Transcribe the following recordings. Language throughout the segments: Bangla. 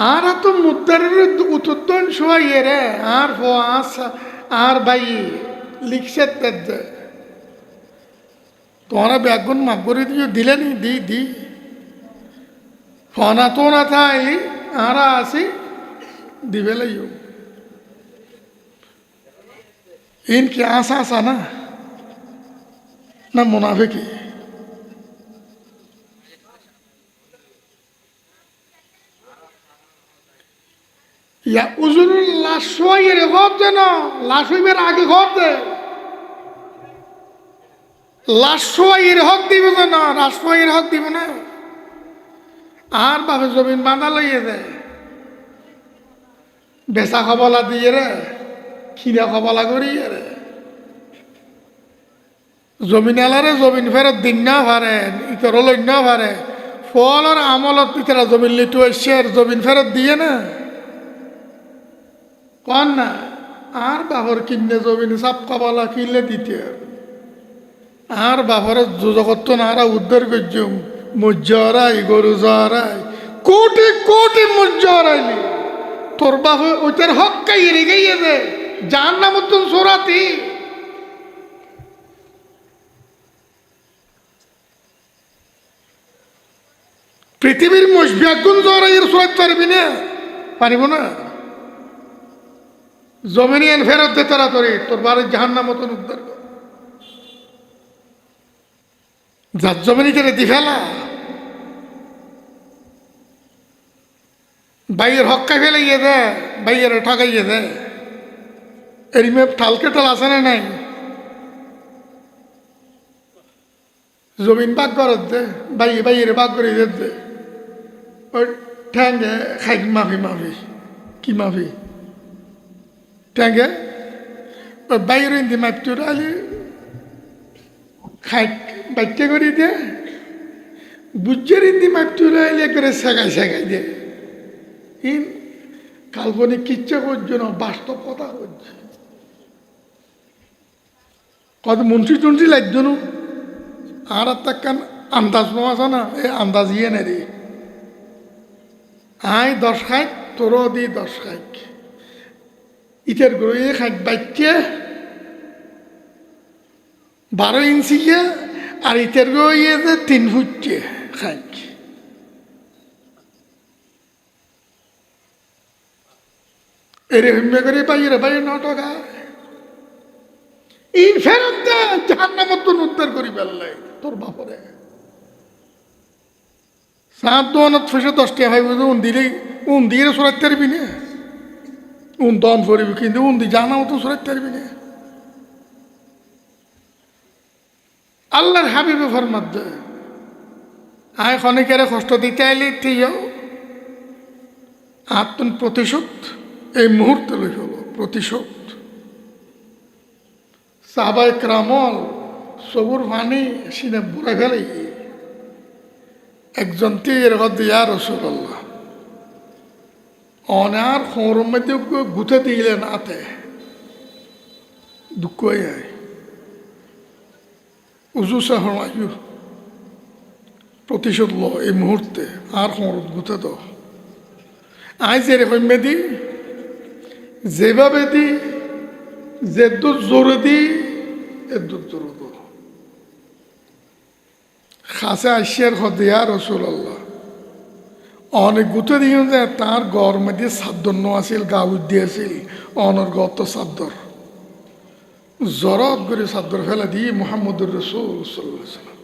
আর তো মুদ্রার উত্তন শোয়াইয়ে রে আর আর ভাই লিখছে তোরা ব্যাগুন মাফ করে দিয়ে দিলেনি দি ফনা তো না থাইলি আর আসি দিবে লাইও ইন কি আসা না না মুনাফিকি ইয়া উজুরুল লাশ হইরে ঘর দেন লাশ হইবার আগে ঘর দে লাশ হইরে হক দিব না লাশ হইরে হক দিব না আর বাপে জমিন বাঁধা লইয়ে দে বেচা খবলা দিয়ে রে খিরা খবলা করিয়ে রে জমিন এলারে জমিন ফেরত দিন না পারে ইতর লই না পারে ফলর আমলত ইতরা জমিন লিটু এসে জমিন ফেরত দিয়ে না কন না আর বাপর কিনে জমিন সাপ কবলা কিনলে দিতে আর বাপর জগত না আর উদ্ধার করছুম মুজ্জরাই গরু জরাই কোটি কোটি মুজ্জরাইলি তোর বাপ ওইটার হক কাইয়ে গাইয়ে দে যার নাম মতন সোরাতি পৃথিবীর মুশবিয়াগুন জরাইয়ের সোরাত পারবি না পারিব না জমিনিয়ান ফেরত দে তাড়াতাড়ি তোর বাড়ির জাহান্নাম মতন উদ্ধার কর যার জমিনি কেড়ে দি ফেলা বাইয়ের হক্কা ফেলাইয়ে দে বাইয়ের ঠকাইয়ে দে এরিমে ঠালকে টাল আছে না নাই জমিন বাগ করত দে বাইয়ের বাগ করে দে ওই ঠ্যাঙ্গে খাই মাফি কি মাফি ঠ্যাঙ্গে ওই বাইর ইন্দি মাপটুর আলি খাই বাচ্চা করে দে বুঝের ইন্দি মাপটুর আলি একবারে শেখাই দে ইন কাল্পনিক কিচ্ছা করছে না বাস্তব কথা করছে কত মুন্সি লাগছে না আর তাকান আন্দাজ নেওয়া আছে না এই আন্দাজ ইয়ে না রে আয় 10 খাই তোরও দি 10 খাই ইটের গড়িয়ে খাই বাচ্চা 12 ইঞ্চি আর ইটের গড়িয়ে 3 ফুট খাই এরে হিম্মে করে বাইরে 9 টাকা ইন ফেরত দে জাহান্নাম মতন উদ্ধার করি বেল্লাই তোর বাপরে সাত দোয়ানত ফেসে 10 টাকা ভাই উন দিয়ে সরাইতে পারবি না উন দন করিবি কিন্তু উন দি জানা মতো সরাইতে পারবি না আল্লাহর হাবিবে ফরমাত দে আয় খনিকের কষ্ট দিতে আইলে তুইও আত্মন প্রতিশোধ এই মুহূর্তে লই হলো প্রতিশোধ সাহাবায়ে কেরামল সবুর পানি সিনে বুড়ে ফেলে একজন তীর ইয়া রাসূলুল্লাহ অনার খোরম মধ্যে গুতে দিলেন আতে দুঃখ হয় উজু সাহমায়ু প্রতিশোধ লো এই মুহূর্তে আর খোর গুতে দাও আজ এরকম মেদি যেভাবে দি যেদুর জোরে দি এদুর জোরে দো খাসে আইসিয়ার হদিয়া রাসূলুল্লাহ অনেক গুতে দিয়ে যে তার গড় মধ্যে সাদ্দর আছিল গাউদ দিয়েছিল অনর গত সাদ্দর জরত করে সাদ্দর ফেলা দিয়ে মুহাম্মদুর রাসূল সাল্লাল্লাহু আলাইহি ওয়াসাল্লাম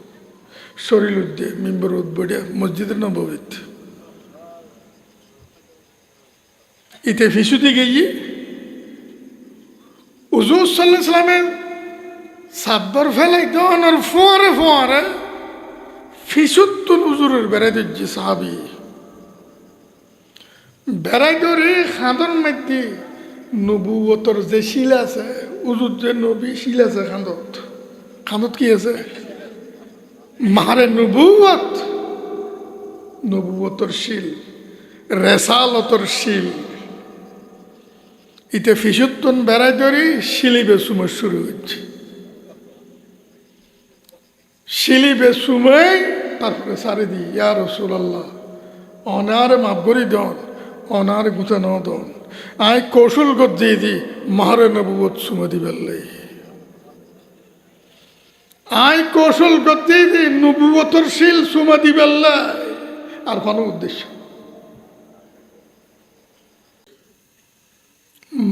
শরীর উদ্দে মিম্বর উদ্বড়ে মসজিদের নববীত ইতে ফিসুতি গিয়ে হুজুর সাল্লাল্লাহু আলাইহি ওয়াসাল্লামের সাদ্দর ফেলাই দোনোর ফোয়ারে ফিসুত্তুন হুজুরের বেড়াই দিচ্ছে সাহাবি বেড়াই ধরে খাঁদর মধ্যে নবুয়তর যে শিল আছে হুজুর যে নবী শিল আছে খাঁদত কি আছে মারে নবুয়তর শিল রেসালতর শিল ইতে ফিসুত্তুন বেড়াই ধরে শিলিবে সুমে শুরু হচ্ছে শিলিবে সুমে তারপরে সারি দি ইয়া রাসূলুল্লাহ অনারে মাফ করি দন অনার গুছানো দন আয় কৌশল গজ্জে দি মাহরে নবুয়ত সুমা দিবেল্লাই আয় কৌশল গজ্জে দি নবুয়তর শিল সুমা দিবেল্লাই আর কোনো উদ্দেশ্য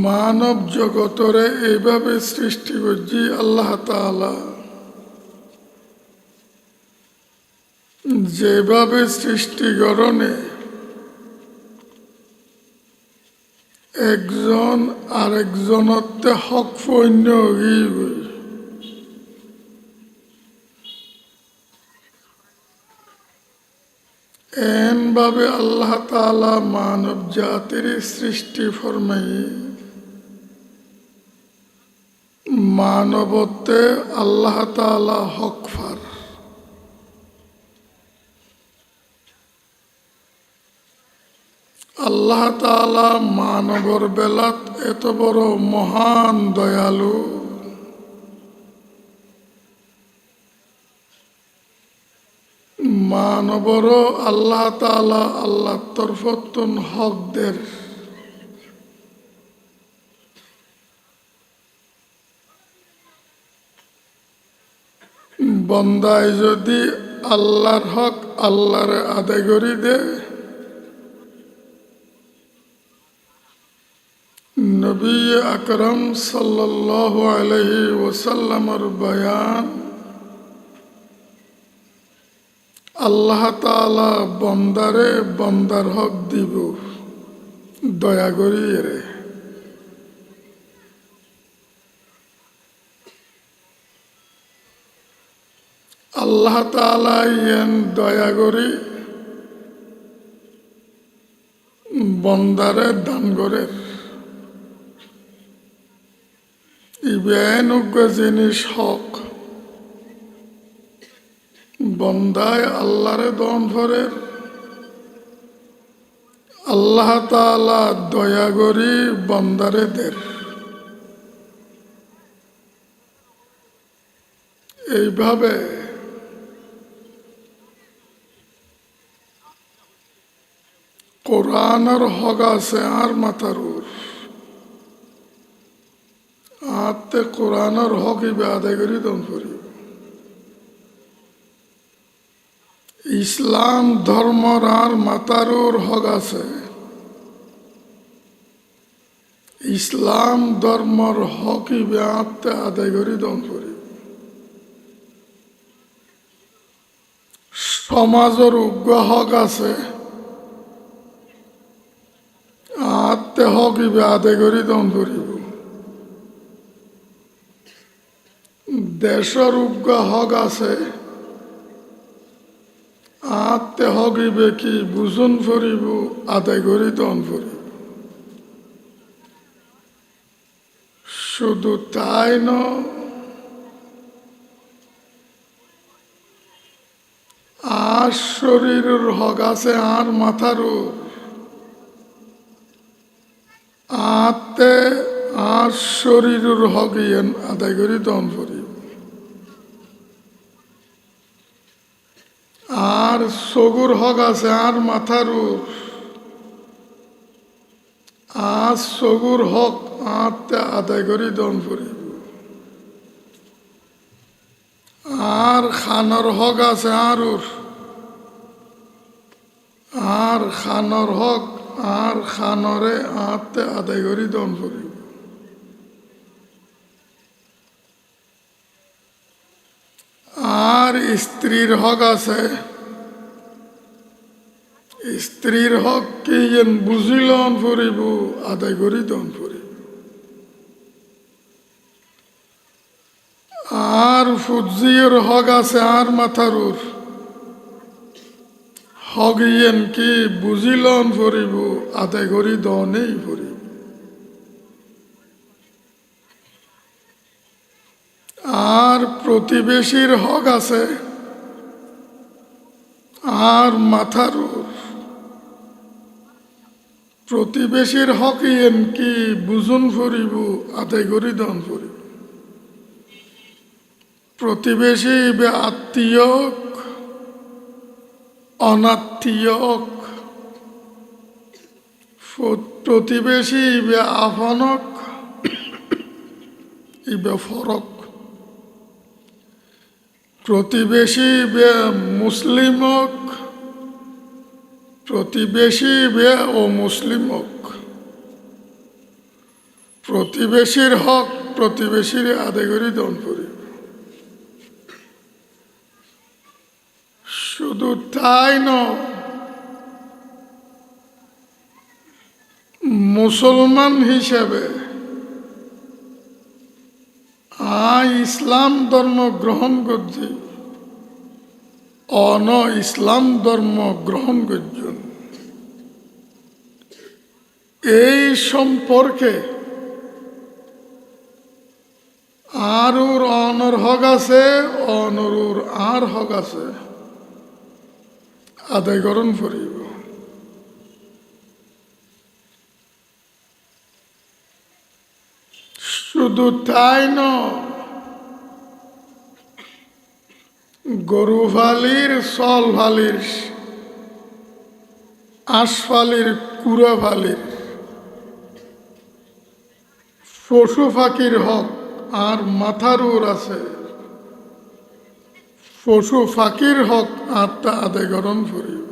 মানব জগতরে এইভাবে সৃষ্টি করছি আল্লাহ তাআলা যেভাবে সৃষ্টিকরণে একজন আরেকজনতে হক পণ্য এনভাবে আল্লাহ তাআলা মানব জাতির সৃষ্টি ফরমাই মানবতে আল্লাহ তাআলা হক ফার আল্লাহ তাআলা মানবর বেলাত এত বড় মহান দয়ালু মানবরও আল্লাহ তাআলা আল্লাহ তরফতুন হকদের বন্দায় যদি আল্লাহর হক আল্লাহর আদায় করি দে নবী আকরম সাল্লাল্লাহু আলাইহি ওয়াসাল্লামের বয়ান আল্লাহ তাআলা বন্দারে বন্দার হক দিব দয়া করিয়ে রে আল্লাহ তাআলা ইয়েন দয়া করি বন্দারে দান করে ইবেনুজ্ঞ জিনিস হক বন্দায় আল্লাহরে দন করে আল্লাহ তাআলা দয়া করি বন্দারে দের এইভাবে কোরআনের হক আছে আর মাথার আতে কোরআনের হক ইবে আদায় করি দন করি ইসলাম ধর্মর আর মাতারুর হক আছে ইসলাম ধর্মর হক ইবে আতে আদায় করি দন করি সমাজের উগ্র হক আছে আতে হক ইবে আদায় করি দন করিব দেশের উগ্র হক আছে আতে হক ইবে কি বুঝুন ফরিব আদায় করি দন করিব শুধু তাই ন আর শরীরের হক আছে আর মাথারও আতে আর শরীরের হক ইয়েন আদায় করি দন করি আর সগুর হক আছে আর মাথারও আর সগুর হক আতে আদায় করি দন করি আর খানর হক আছে আর খানর হক আর খানরে আতে আদায় করি দন করি আর স্ত্রীর হক আছে স্ত্রীর হক কি বুঝিলন ফুরিব আদায় করি দন ফুরিব আর ফুজির হক আছে আর মাথারুর হক ইয়েন কি বুঝিলন ফুরিব আদায় করি দনেই ফুরিব আর প্রতিবেশীর হক আছে আর মাথারুর প্রতিবেশীর হক ইয়েন কি বুঝুন ফুরিব আদায় করি দন ফুরিব প্রতিবেশী বে আত্মীয় অনাত্মীয় প্রতিবেশী ইবে আফনক ইবে ফরক, প্রতিবেশী ইবে মুসলিমক, প্রতিবেশী ইবে ও মুসলিমক। প্রতিবেশীর হক প্রতিবেশীর আদায় করে দন করি। শুধু তাই নয়, মুসলমান হিসেবে ইসলাম ধর্ম গ্রহণ করছি, অন ইসলাম ধর্ম গ্রহণ করছেন, এই সম্পর্কে আর ওর অনর হক আছে, অনর আর হক আছে, আদায় করণ করিব। শুধু তাই নয়, গরু ফালির, চল ফালির, আঁশ ফালির, কুড়া ফালির, পশু ফাঁকির হক আর মাথার উর আছে, পশু ফাঁকির হক আত্মা আদায় গ্রহণ করিব।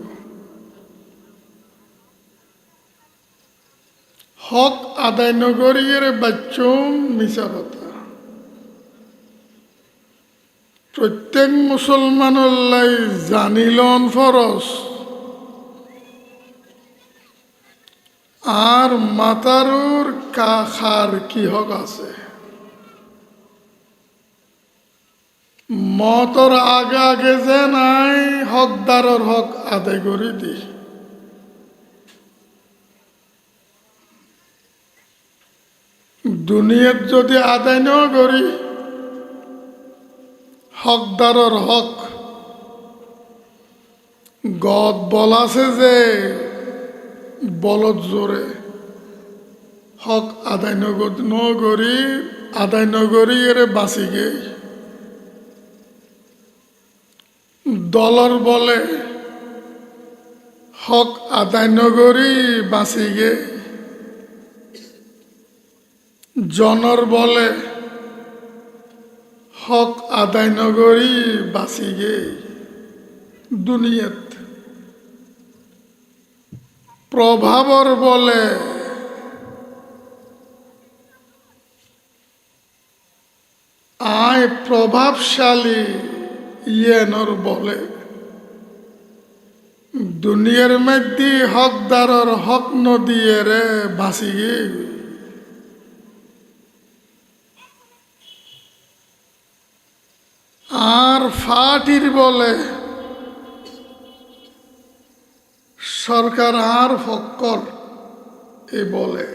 হক আদায় নগরীর বাচ্চুম মিশা কথা। প্রত্যেক মুসলমানল্লাই জানিলন ফরজ, আর মাতারুর কাখার কি হক আছে। মতর আগে আগে যে নাই হকদারর হক আদায় করে দি। দুনিয়াত যদি আদায় ন করি হকদারর হক, গদ বলাছে যে বলদ জোরে হক আদায় নগরী আদায় নগরী এর বাঁচি গে। দলর বলে হক আদায় নগরী বাঁচি গে, জনর বলে হক আদায় নগরী বাঁচি গে। দুনিয়াত প্রভাবর বলে আয় প্রভাবশালী, ইয়েনর বলে দুনিয়ার মধ্যে হকদারর হক নদিয়ে রে বাঁচি গে। আর ফাটির বলে সরকার আর ফক্কর এ বলে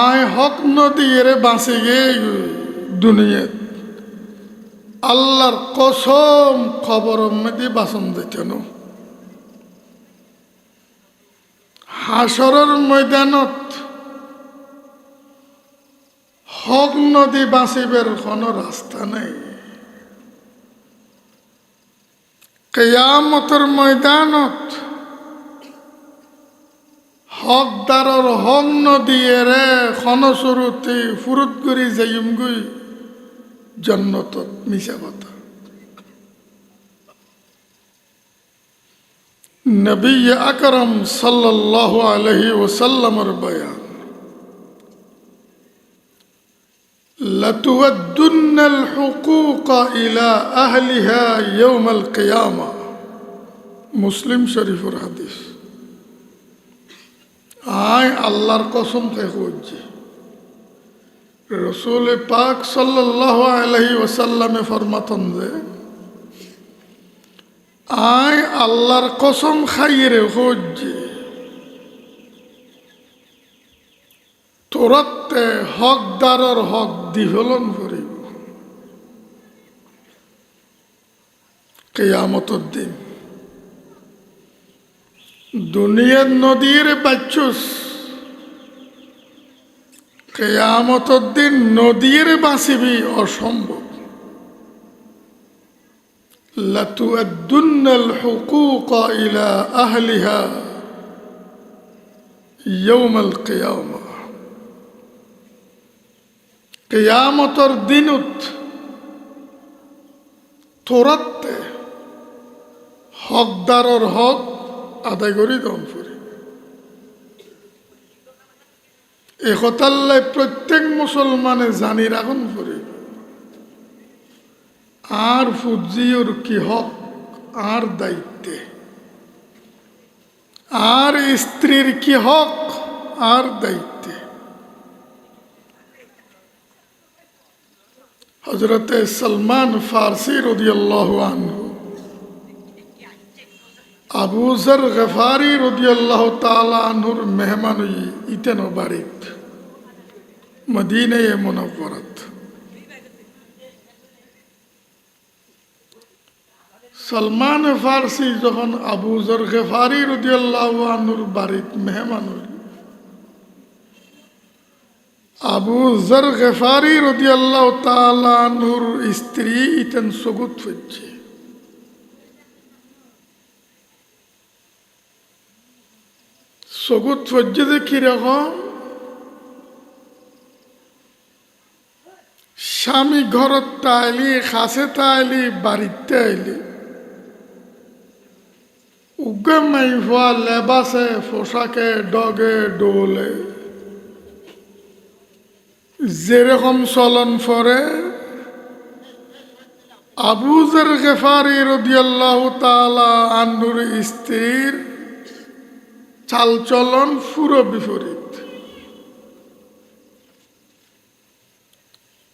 আয় হক নদিয়ে রে বাঁচি গে। দুনিয়াত আল্লাহর কসম খবর মধ্যে বাসন দিতেন। হাসরের ময়দানত হক নদী বাঁচিবের কোনো রাস্তা নেই। কিয়ামতের ময়দানত হকদারর হক নদীয়ে রে খনসরুতি ফুরুত করি যাইম গুই জন্নতত মিশা কথা। নবী আকরম সাল্লাল্লাহু আলাইহি ওয়াসাল্লামের বয়ান, লাতুওয়াদ্দুন্নাল হুকুকা ইলা আহলিহা ইয়াউমাল কিয়ামা। মুসলিম শরীফের হাদিস। আয় আল্লাহর কসম থেকে হচ্ছে রসুল পাক সাল্লাল্লাহু আলাইহি ওয়াসাল্লামে ফরমাতন যে আয় আল্লাহর কসম খাইয়ে হচ্ছে তোরাতে হকদারর হক দিহলন করিব কিয়ামতের দিন। দুনিয়ার নদীর বাচ্চুস, কিয়ামতের দিন নদীর বাঁচিবি অসম্ভব। লাতুআদ্দুন্নাল হুকুকা ইলা আহলিহা ইয়াউমাল কিয়ামা, কিয়ামতর দিনত তোরাতে হকদারর হক আদায় করি দন করি। একতাল্লাই প্রত্যেক মুসলমানে জানি রাখুন করি আর ফুজিওর কি হক আর দায়িত্বে, আর স্ত্রীর কি হক আর দায়িত্বে। হযরতে সলমান ফারসি রাদিয়াল্লাহু আনহু আবু যর গফারি রাদিয়াল্লাহু তাআলা আনহুর মেহমান ইতেন বাড়িত মদিনায়ে মুনাওয়ারাত। সলমান ফারসি যখন আবু যর গফারি রাদিয়াল্লাহু আনহুর বাড়িত মেহমান হইল, আবু যর গফারি রাদিয়াল্লাহু তাআলা আনহুর স্ত্রী ইতেন সগুত হচ্ছে। সগুত ফজ্জে যে কিরকম, স্বামী ঘরত তাইলি খাসে তাইলি বাড়িতে আইলি উগে মাইফা লেবাসে পোশাকে ডগে ডোলে যেরকম চলন ফরে আবু যর গফারি রাদিয়াল্লাহু তাআলা আনহুর স্ত্রীর চালচলন পুরো বিপরীত।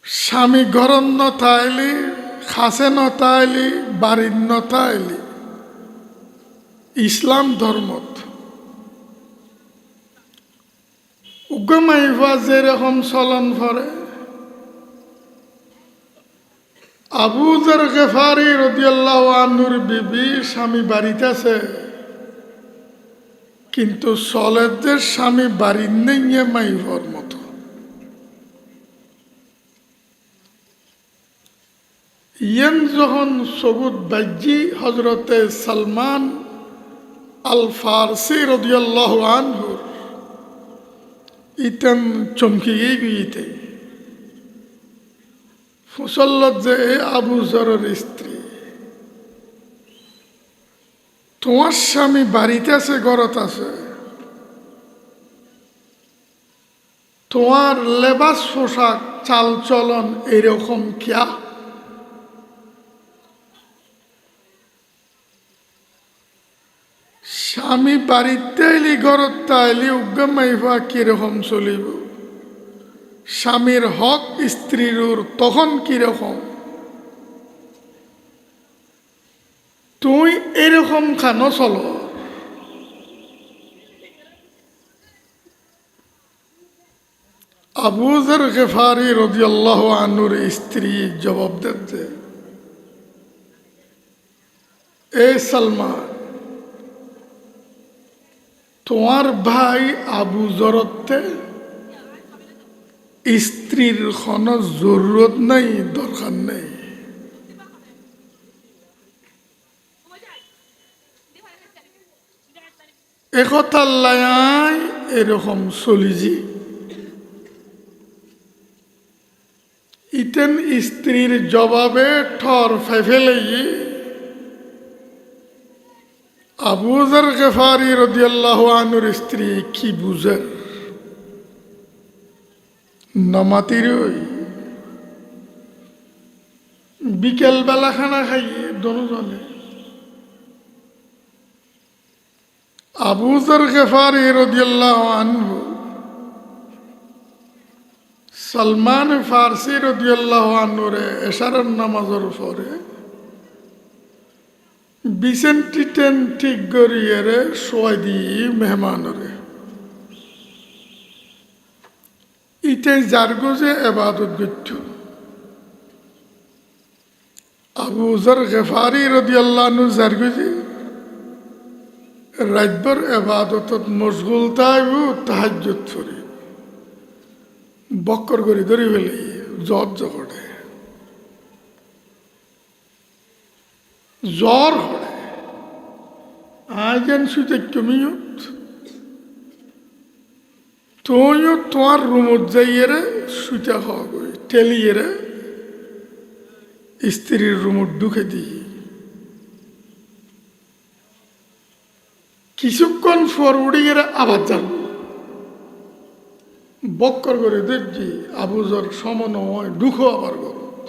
স্বামী ঘরন নথাইলি খাসে নথাইলি বাড়ির নথাইলি ইসলাম ধর্মত উগমাইফা যেরকম চলন ফরে আবু যর গফারি রাদিয়াল্লাহু আনহুর বিবি স্বামী বাড়িতে আছে কিন্তু সলেদের স্বামী বাড়ির নেই মাইফার মতো। ইয়েন যখন সগুদ বাজ্জি হজরতে সলমান আল ফারসি রাদিয়াল্লাহু আনহু ইতেন চমকি গিয়েতে ফসল্লত যে আবু যরের স্ত্রী, তোমার স্বামী বাড়িতে আছে ঘরত আছে, তোমার লেবাস পোশাক চাল চলন এরকম কিয়া? স্বামী বাড়িতে আইলি ঘরত তাইলি উগ্গা মাইফা কিরকম চলিব? স্বামীর হক স্ত্রীর তখন কিরকম? তুই এরকম খানো চলো। আবু যর গফারি রাদিয়াল্লাহু আনহুর স্ত্রী জবাব দেন, এ সলমান, তোমার ভাই আবু যরতে স্ত্রীর কোনো জরুরত নাই, দরকার নেই। একতাল্লাই এরকম চলিজি ইতেন স্ত্রীর জবাবে ঠর ফেফেলেই আবু যর গফারি রাদিয়াল্লাহু আনহুর স্ত্রী কি বুঝেন নমাতির বিকেল বেলা খানা খাইয়ে দোজনে আবু যর গফারি রাদিয়াল্লাহু আনহু সলমান ফারসি রাদিয়াল্লাহু আনহুরে এশারের নামাজের পরে বিসেন্টিটেন ঠিক গড়িয়ে শোয়াই দিই মেহমানরে। ইতে জারগুজে এবাদত গিচ্ছ আবু যর গফারি রাদিয়াল্লাহু আনহু জারগুজে রাতভর এবাদতত মশগুল থাকব, তাহাজ্জুদ করি বক্কর করি ধরি ফেলে জ্বর জগড়ে জ্বর হড়ে আইজেন সুতে কমিয়ত তুইও তোমার রুমত যাইয়েরে শুইতে হবে টেলিয়েরে স্ত্রীর রুমত ঢুকে দিই কিছুক্ষণ পর উড়িয়ে আবার যাব বক্কর করে দেখছি আবুজর সমন্বয় ঢুকো আবার গরত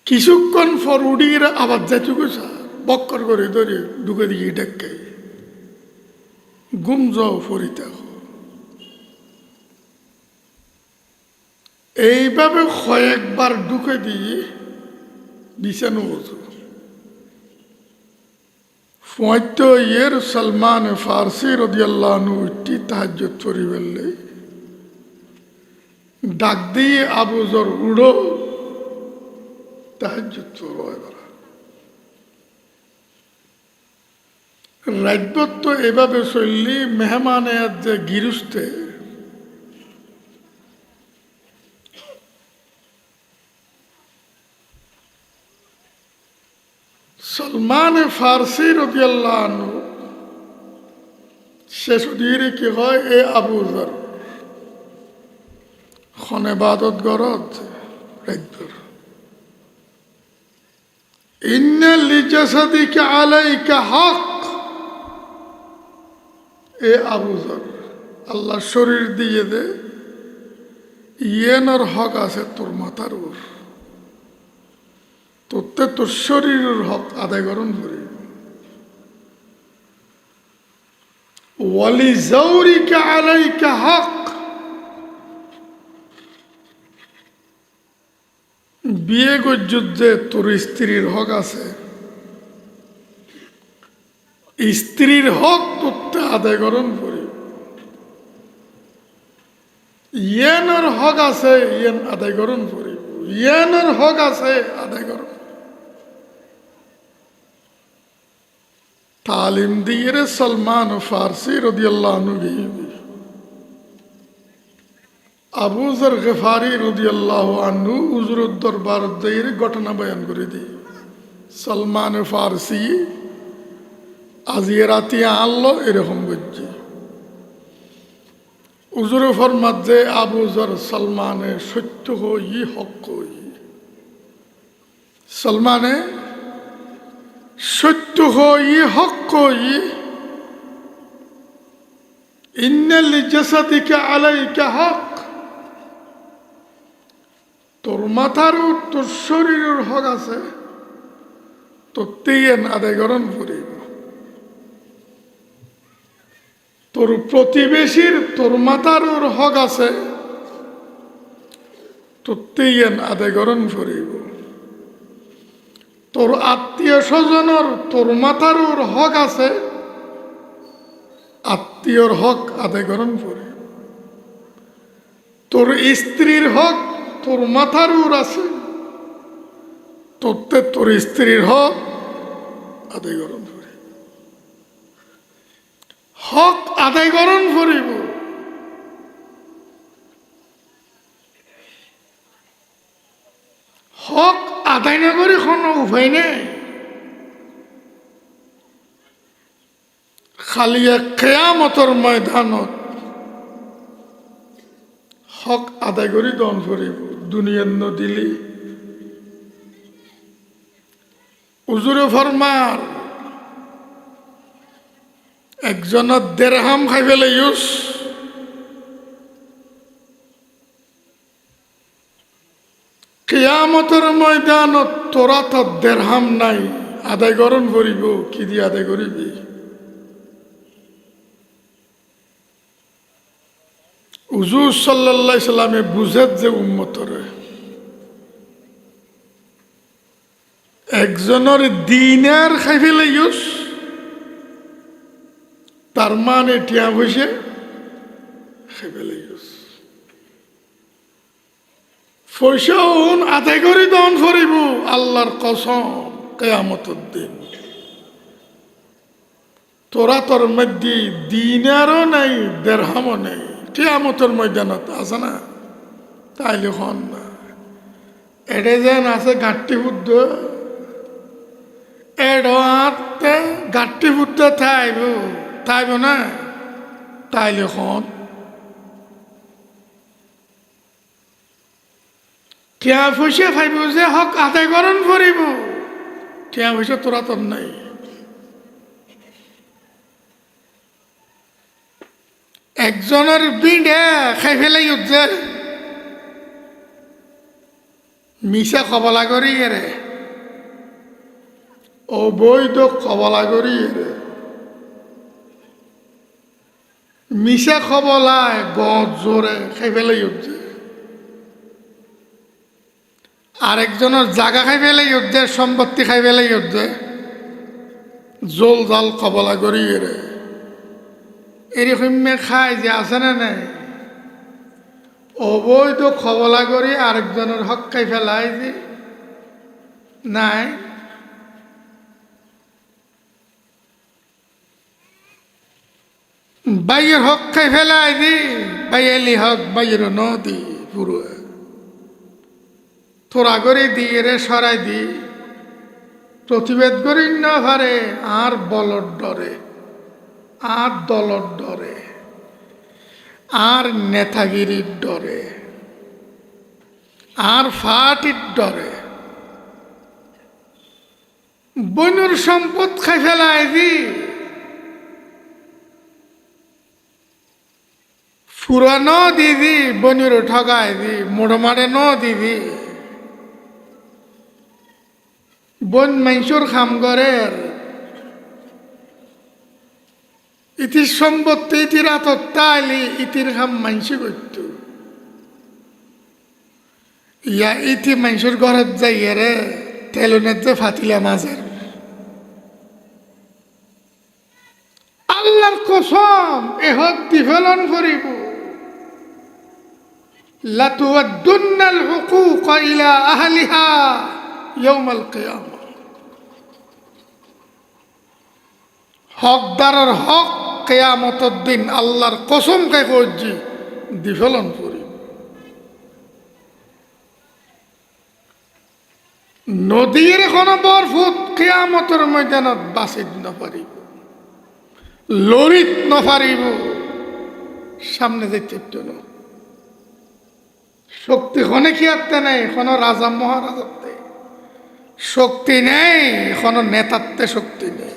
কিছুক্ষণ পর উড়িয়ে আবার যাইতুকু স্যার বক্কর করে ধরে ঢুকে দিয়ে ডেকে গুম যাও ফরিতে এইভাবে কয়েকবার ঢুকে দিয়ে বিছানো হতো ইয়ের সলমান ফার্সি রাদিয়াল্লাহু আনহু উঠি তাহাজ্জুদ করি বললে ডাক দিয়ে আবুজর উড়ো তাহাজ্জুদ করো এবার রাজ্যত তো এভাবে চললি মেহমানের যে গিরুস্তে সলমান ফার্সি রাদিয়াল্লাহু আনহু শেষ দিয়ে কি হয় এ আবুজর খনে বাদত গরত রাজ্যর ইন্না লিজাসাদিকা আলাইকা হক এ আবুজর আল্লাহ শরীর দিয়ে দে ইয়েনর হক আছে তোর মাথার উপর তোতে তোর শরীরের হক আদায় করণ করি ওয়ালি জাউরিকা আলাইকা হক বিয়ে যুদ্ধে তোর স্ত্রীর হক আছে স্ত্রীর হক তোতে আদায় করণ করি ইয়েনের হক আছে ইয়েন আদায় করণ করি ইয়েনের হক আছে আদায় করণ তালিম দিয়ে সলমান ফার্সি রাদিয়াল্লাহু আনহু আবুজর গফারি রাদিয়াল্লাহু আনহু হুজুরের দরবার দিয়ে ঘটনা বয়ান করে দিই সলমান ফার্সি আজিয়ে রাতে আনলো এরকম বুঝছি হুজুরে ফরমাত যে আবুজর সলমানে সত্য হই হক হই সলমানে সত্য হই হক হই ইন্না লিজাসাদিকা আলাইকা হক তোর মাথার তোর শরীরের হক আছে তোর তেয়েন আদায় গ্রহণ করিব তোর প্রতিবেশীর তোর মাথার হক আছে তোর তেয়েন আদায় গ্রহণ করিব তোর আত্মীয় স্বজনের তোর মাথার হক আছে আত্মীয়র হক আদায় গ্রহণ করিব তোর স্ত্রীর হক তোর মাথার আছে তোরতে তোর স্ত্রীর হক আদায় গ্রহণ করি হক আদায় গ্রহণ করিব হক আদায় না করে কোনো উপায় নেই খালি কিয়ামতের ময়দানত হক আদায় করে দন করিব দুনিয়ার নদিলি হুজুরে ফরমার একজনের দেড়হাম খাই ফেলে ইউস কিয়ামতের ময়দানত তোরা তো দেড়হাম নাই আদায় গ্রহণ করিব কি দিয়ে আদায় করিবি হুজুর সাল্লাল্লাহু আলাইহি সাল্লামে বুঝেত যে উম্মতরে একজনের দিনার খাই ফেলে ইউস তার মানে টিয়া বসে খাই ফেলে ইউস পয়সা আদায় করে দান করিব আল্লাহর কসম কিয়ামতের দিন তোরা তোর মধ্যে দিনারও নাই দেড়হামও নেই কিয়ামতের ময়দানত আছে না তাইলে হন না এটা যেন আছে ঘাটতি বুদ্ধ এড গাঠটি ফুটতে তাইব না তাইলে খন টিয়া পয়সা খাইব যে হক আদায় করণ করিব টিয়া পয়সা তোরা তোর নাই একজনের বিড়ে খাই ফেলাই উঠছে মিশা কবলা করি রে অবৈধ কবলা করি রে মিশা কবলায় গজ জোরে খাই ফেলাই উঠছে আরেকজনের জাগা খাই ফেলাই উঠছে সম্পত্তি খাই ফেলাই উঠছে জল জাল কবলা করি রে এরকম খায় যে আছে না নাই অবৈধ কবলা করি আরেকজনের হক খাই ফেলাই যে নাই বাইয়ের হক খাই ফেলাই দি বাইয়েলি হক বাইয়ের নদী পুরো তোরা করে দিয়ে রে সরাই দি প্রতিবাদ করি না পারে আর বলর ডরে আর দলর ডরে আর নেতাগিরির ডরে আর ফাটির ডরে বনুর সম্পদ খাই ফেলায় দি ফুরা দিদি বনুর ঠগায় দি মোড়মারে দিদি বন মাইসুর খাম গরের ইতির সম্পত্তি ইতির আতত্তাইলি ইতির খাম মাইসি করত ইয়া ইতি মাইসুর ঘরত যাইয়ে রে তেলুনের যে ফাতিলা মাঝের আল্লাহর কসম এহদ দিফলন করিব লাতুওয়াদ্দুন্নাল হুকুক ইলা আহলিহা ইয়াউমাল কিয়ামা হকদারের হক কিয়ামতের দিন আল্লাহর কসম কে কইছি দিফলন করিব নদীর কোনো বরফুট কিয়ামতের ময়দানত বাঁচিত নপারিব লরিত নপারিব সামনে যাইতে না শক্তি খনে কি আত্মে নেই কোনো রাজা মহারাজত্বে শক্তি নেই কোনো নেতাত্বে শক্তি নেই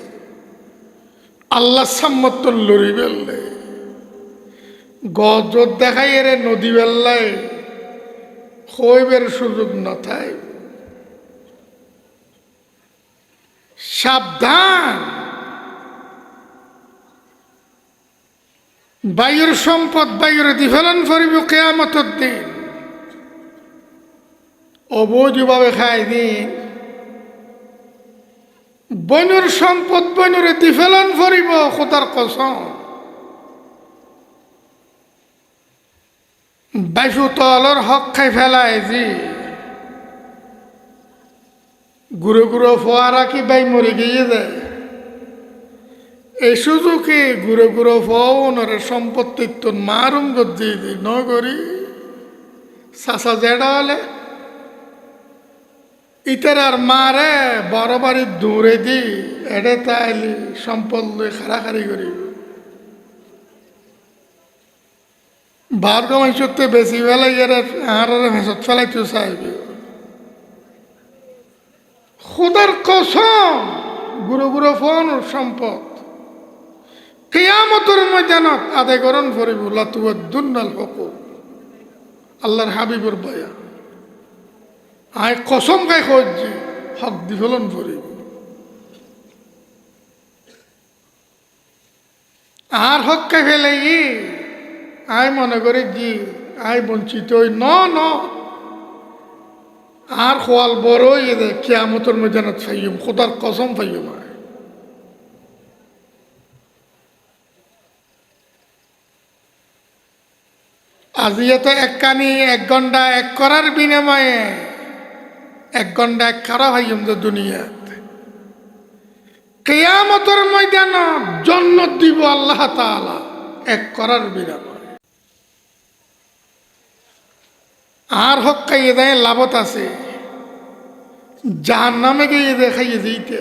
আল্লাহ সাম্মত লড়ি বেললে গজ দেখাই এরে নদী বেল্লায় হইবের সুযোগ নথায় সাবধান বায়ুর সম্পদ বায়ুর দিফলন করিব কিয়ামতের দিন অবৈধভাবে খাই দিন বনুর সম্পদ বনুরে দিফলন করিব খোদার কসম বাইশু তলর হক খাই ফেলায় জি গুঁড়ো গুঁড়ো ফোয়ারা কি বাই মরে গিয়ে দেয় এই সুযোগে গুঁড়ো গুঁড়ো ফোনরে সম্পত্তির তো মারুম গজ্জি দি নগরি চাচা জেডা হলে ইতার আর মারে বড় বাড়ির দূরে দি এডে তাইলি সম্পদ লই খাড়াখাড়ি করিব ভার্গ মাইসতে বেশি বেলা ইয়ারে আর হেসত ফেলাইতে চাইবে খুদার কসম গুঁড়ো গুঁড়ো ফোন সম্পদ কিয়ামতের ময়দানত আদায় করণ করিব লাতুওয়াদ্দুন্নাল হুকুক আল্লাহর হাবিবুর বয়া আয় কসম খাই কইছি হক দিফলন করিব আর হক খাই ফেলে আয় মনে করে জি আয় বঞ্চিত ন আর খোয়াল বড় দে কিয়ামতের ময়দানত ফাইম খোদার কসম ফাইম আজিয়াতে এক কানি এক ঘন্টা এক করার বিনিময়ে এক ঘন্টা এক খারাপ হাইম যে দুনিয়াত কিয়ামতের ময়দানত জান্নাত দিব আল্লাহ তাআলা এক করার বিনিময়ে আর হক খাইয়ে দেয় লাভত আছে জাহান্নামে গিয়ে দেখাইয়ে দিতে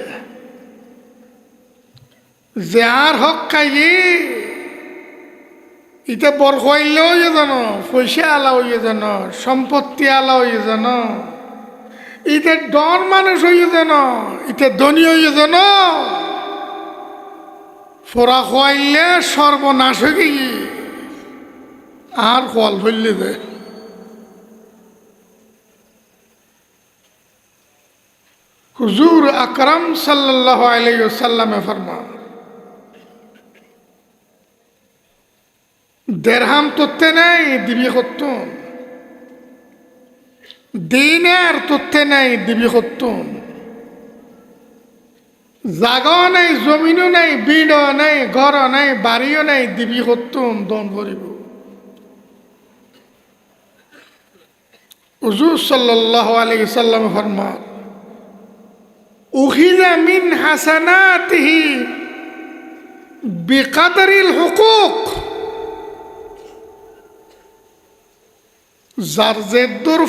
যে আর হক খাইয়ে ইটা বর খাইলে হইয়ে জানো, পয়সা আলা হইয়ে জানো, সম্পত্তি আলা হইয়ে জানো, ইটা ডর মানুষ হইয়ে জানো, ইটা ধনী হইয়ে জানো, ফোরা খাইলে সর্বনাশ হয়ে গিয়ে আর কল ফেললে দেয়। হুজুর আকরাম সাল্লাল্লাহু আলাইহি ওয়াসাল্লামে ফরমান, দেরহাম তত্ত্বে নেই দিবি কত্তুন, দিনের তত্ত্বে নেই দিবি কত্তুন, জাগাও নাই, জমিনও নাই, বিড়ও নাই, ঘরও নাই, বাড়িও নাই, দিবি কত্তুন দন করিব। হুজুর সাল্লাল্লাহু আলাইহি ওয়াসাল্লামে ফরমান, উখিযা মিন হাসানাতিহি বিকাদরিল হুকুক, যার জেদ্দুর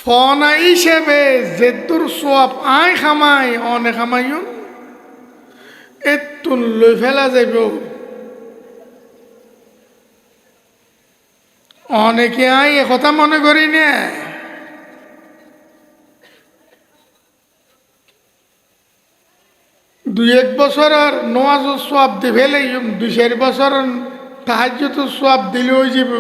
ফনা হিসেবে জেদ্দুর সোয়াব আয় খামাই অনে খামাইন এতুন লই ফেলা যাইব। অনেকে আয় একথা মনে করি না, দুই এক বছর আর নওয়াজ সোয়াব দি ফেলে 2-4 বছর তাহাজ্জুদ সোয়াব দিলে হয়ে যাবে।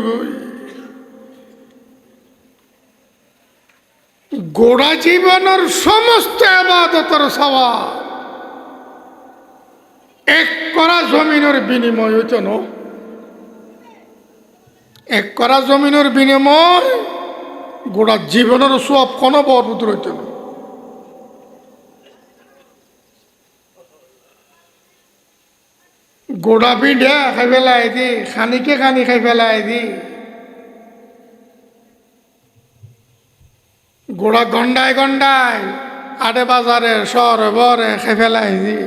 গোড়া জীবনের সমস্ত ইবাদতের সওয়াব এক করা জমিনের বিনিময় হইত না। এক করা জমিনের বিনিময় গোড়া জীবনের সওয়াব কোনো বরপুত হইত না। গোড়া পিঠা খাই ফেলাই দি, খানিকে খানি খাই ফেলাই দি, গোড়া গন্ডায় গন্ডায় আটে বাজারে শহরে বরে খাই ফেলাই দি,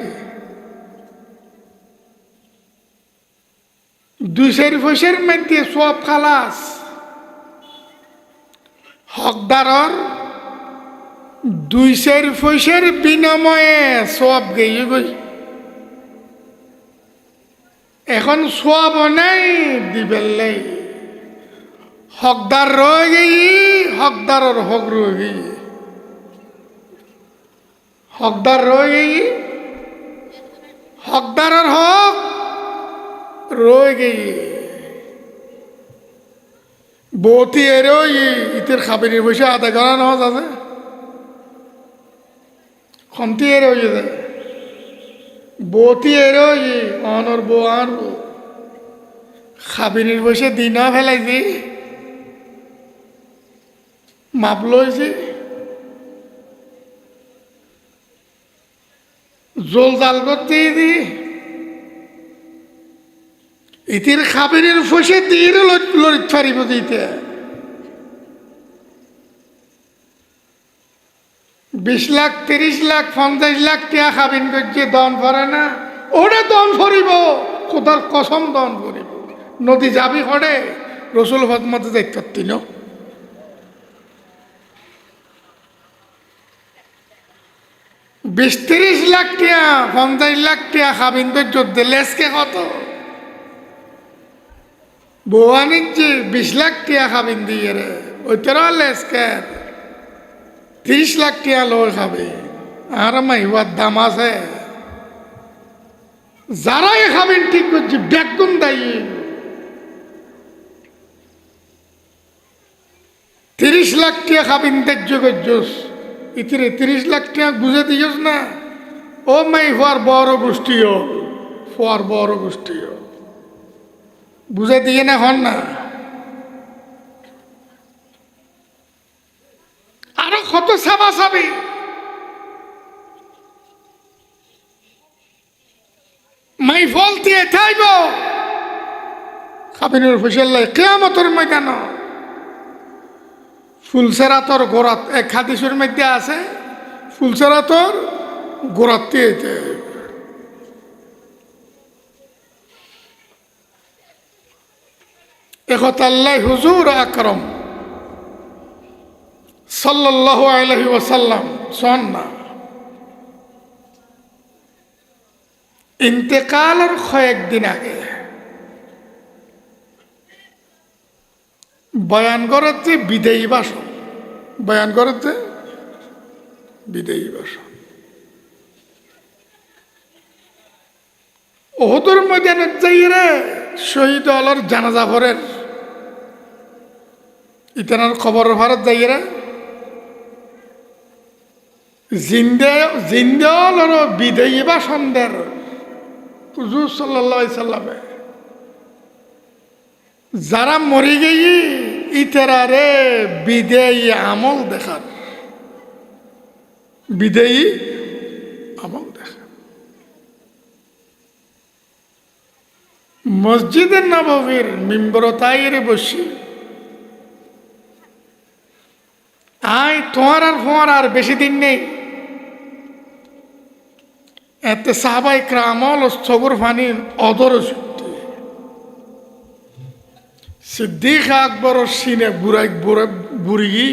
2-4 পয়সার মধ্যে সব খালাস। হকদারর 2-4 পয়সার বিনিময়ে সব গেয়ে গই। এখন সোয়াব নাই দিবেল, হকদার রয়ে গেই, হকদারর হক রয়ে গেই, হকদার রয়ে গেই, হকদারর হক রয়ে গেই। বতি এরও ইতের খাবিনের পয়সা আদায় করা নেওয়া যাবে, কমতি এর হয়ে যায়। বতি এরও অনর বউ আর খাবিনের পয়সা দিনা ফেলাইছি, মাপ লইছি, জল জাল করতে দি, ইতির খাবিনের পয়সা দিয়ে লড়িত পারিব দিতে। 20 লাখ 30 লাখ 50 লাখ টাকা খাবিন করছে দন ভরে না, ওটা দন ভরিব, খোদার কসম দন ভরিব। নদী যাবি হরে রসুল ফতমতে দেখতে তিন 20-30 লাখ টাকা 50 লাখ টাকা খাবিন করছে লেসকে কত বৌয়ানিক যে 20 লাখ টাকা খাবিন দিয়ে রে ওইটারও লেসকে 30 লাখ টাকা লোক খাবে। আর মাইবার দাম আছে, যারাই খাবেন ঠিক করছে বেগুন দায়ী। 30 লাখ টাকা খাবেন তেজ্য করছস, ইতিরে 30 লাখ টাকা বুঝে দিছস না। ও মাই হওয়ার বড় গোষ্ঠীও, হওয়ার বড় গোষ্ঠীও বুঝে দিয়ে না হন না। আরো কত সাবা সাবি মাই ফল দিয়ে থাইব খাবিনের ফসল কেয়ামতের ময়দান। ফুলসেরাতর গোড়াত এক হাদিসের মধ্যে আছে, ফুলসেরাতর গোড়াত দিয়ে একতাল্লাহ হুজুর আকরম সাল্লাল্লাহু আলাইহি ওয়াসাল্লাম সন্না ইন্তেকালের কয়েকদিন আগে বয়ান করেছে বিদায়ী ভাষণ, বয়ান করেছে বিদায়ী ভাষণ। ওহুদের ময়দানে যাইরে শহীদ হলর জানাজা ভরের ইতানার খবর ভারত যাইরে জিন্দর বিদায়ী ভাষণ দের হুজুর সাল্লাল্লাহু আলাইহি সাল্লামে যারা মরি গেই ইতারারে বিদায়ী আমল দেখার, বিদায়ী আমল দেখা। মসজিদে নববীর মিম্বর তাইরে বসি আয় তোমার আর ফোয়ার আর বেশি দিন নেই, এতে সাহাবাই ক্রামল ও সগর ফানি অদর সত্যি সিদ্দিক আকবর সিনে বুড়াই বুড়ি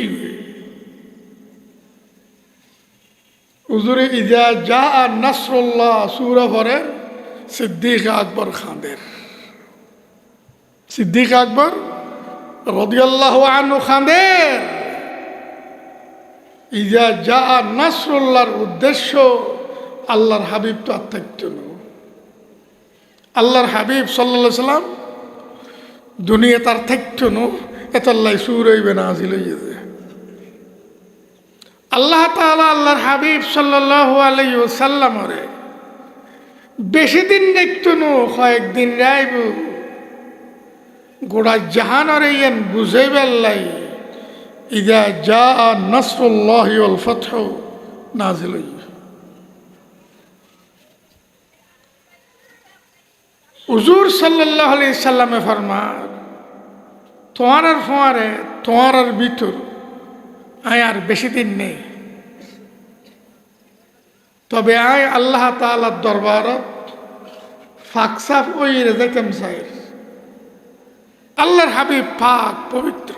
হুজুরে ইজা যা আর নাসরুল্লাহ সূরা পড়ে সিদ্দিক আকবর খানের, সিদ্দিক আকবর রাদিয়াল্লাহু আনহু খানের ইজা যা আর নাসরুল্লাহর উদ্দেশ্য আল্লাহর হাবিব তো আর থাকতো না। আল্লাহর হাবিব সাল্লাল্লাহু আলাইহি সাল্লাম দুনিয়া তার থাকতো না, এতাল্লাই সুর হইবে নাজিল হইবে। আল্লাহ তাআলা আল্লাহর হাবিব সাল্লাল্লাহু আলাইহি ওয়াসাল্লামরে বেশি দিন দেখতো না, কয়েকদিন রাইব গোড়া জাহানরে ইয়েন বুঝাইবেল্লাই ইজা যা নাসরুল্লাহি ওয়াল ফাতহু নাজিল হইবে। হুজুর সাল্লাল্লাহু আলাইহি সাল্লামে ফরমান তোমার আর ফোয়ারে তোমার আর ভিতর আয় আর বেশি দিন নেই, তবে আয় আল্লাহ তাআলার দরবারত ফাকসাফ ওই রেজাইতাম চাই। আল্লাহর হাবিব পাক পবিত্র,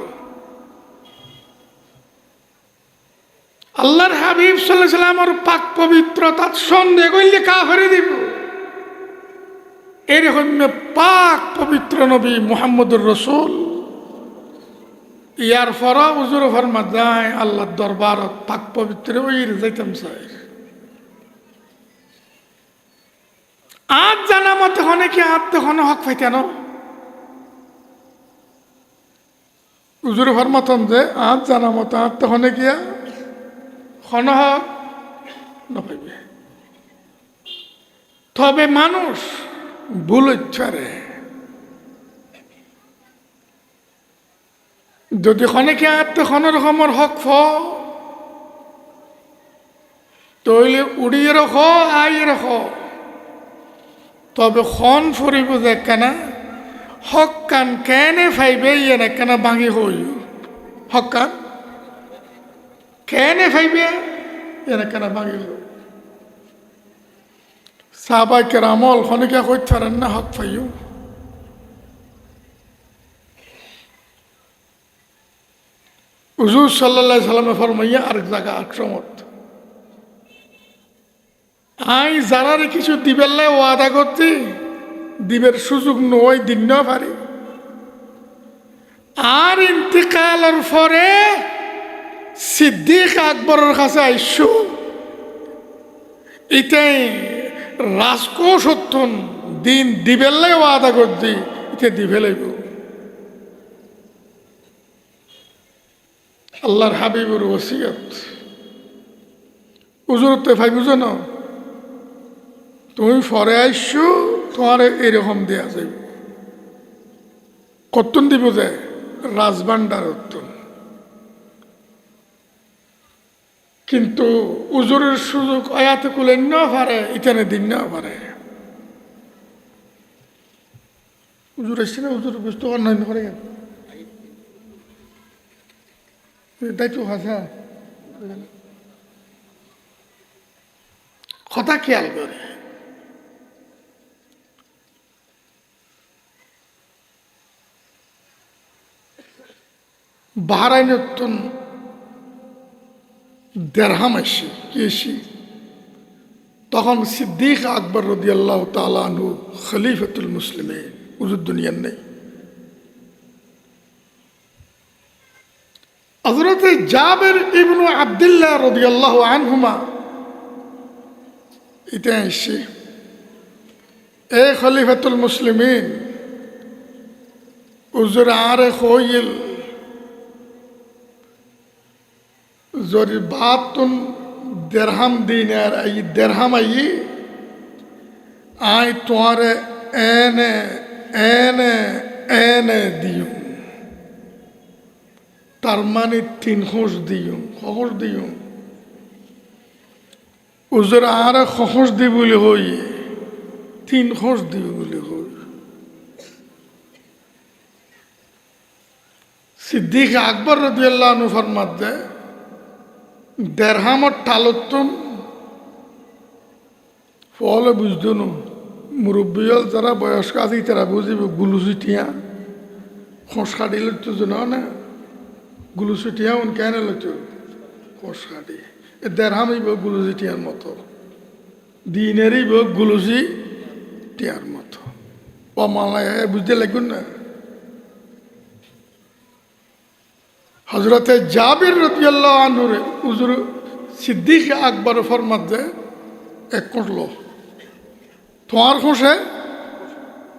আল্লাহর হাবিব সাল্লাল্লাহু আলাইহি সাল্লামের পাক পবিত্র তার সন্দেহ করলে কাফেরে দিব। এরকম পাক পবিত্র নবী মুহাম্মদুর রাসূল ইয়ার ফরা হুজুর ফরমা যায় আল্লাহর দরবারত পাক পবিত্র ওই যাইতাম চাই। আজ জানা মতে হনে কি আজ তখন হক পাইতেন হুজুর ফরমাতন যে আজ জানা মতো আজ তখন গিয়া হন হক নপাইবে। তবে মানুষ ভুল ইচ্ছারে যদি খনেকে আত্ম খন রকমের হক ফ তইলে উড়িয়ে রাখ আই রাখ, তবে খন ফুরিব যে কেনা হক কান কেনে ফাইবে ইয়ে না কেনা ভাঙি হই হক কান কেনে ফাইবে ইয়ে না কেনা ভাঙি হই। সাহাবাই কেরামল খনিকা কইতে পারেন না হক পাইও। হুজুর সাল্লাল্লাহু আলাইহি সাল্লামে ফরমাইয়া আরেক জায়গা আক্রমত আই যারারে কিছু দিবেল্লাই ওয়াদা করছি দিবের সুযোগ নয় দিন না পারি, আর ইন্তিকালের পরে সিদ্দিক আকবরের কাছে আইসু এটাই রাজকোষত্তন দিন দিবেল্লাই ওয়াদা করছি এটা দিবে লাগব। আল্লাহর হাবিবুর ওসিয়ত হুজুরতে ভাই বুঝো না তুমি ফরে আইসো তোমার এরকম দেয়া যাইব কতন দিব যে রাজবান্ডার উত্তন, কিন্তু উজুরের সুযোগ আয়াতে কুলেন না পারে ইতানে দিন না পারে। উজুর এসছে না উজুর বুঝতে অন্যান্য করে গেল দায়িত্ব হাসা কথা খেয়াল করে। বাহরাইনতন দেড়হাম আসি কি এসি তখন সিদ্দিক আকবর রাদিয়াল্লাহু তাআলা আনহু খলিফাতুল মুসলিমিন, হুজুর দুনিয়ার নেই। হযরতে জাবের ইবনু আব্দুল্লাহ রাদিয়াল্লাহু আনহুমা এটা এসে এ খলিফাতুল মুসলিমিন হুজুর আরে কইল যদি বাতুন দেরহাম দিনার এই দেরহাম আই তোমারে এনে এনে এনে দিও, তার মানে 3 খোঁজ দিও, খোঁজ দিও। হুজুর আর খোঁজ দি বলে হই 3 খোঁজ দিও বলে হই। সিদ্দিক আকবর রাদিয়াল্লাহু আনহু ফরমাত দে দেরহামত টালতুন ফলে বুঝতো না, মুরব্বীল যারা বয়স্ক আছে তারা বুঝিব গুলুসিটিয়া খোঁজ কাটিলে তো জানো না, গুলুসিটিয়া কেন লইতো খোঁজ কাটি এ দেরহামইব গুলুসিটিয়ার মতো, দিনেরই গুলুসিটিয়ার মতো। ও মালায় বুঝতে লাগবেন না। হযরতে জাবির রাদিয়াল্লাহু আনহু হুজুর সিদ্দিক আকবর ফরমাত দে 1 কোষ লো, তোমার খোঁজে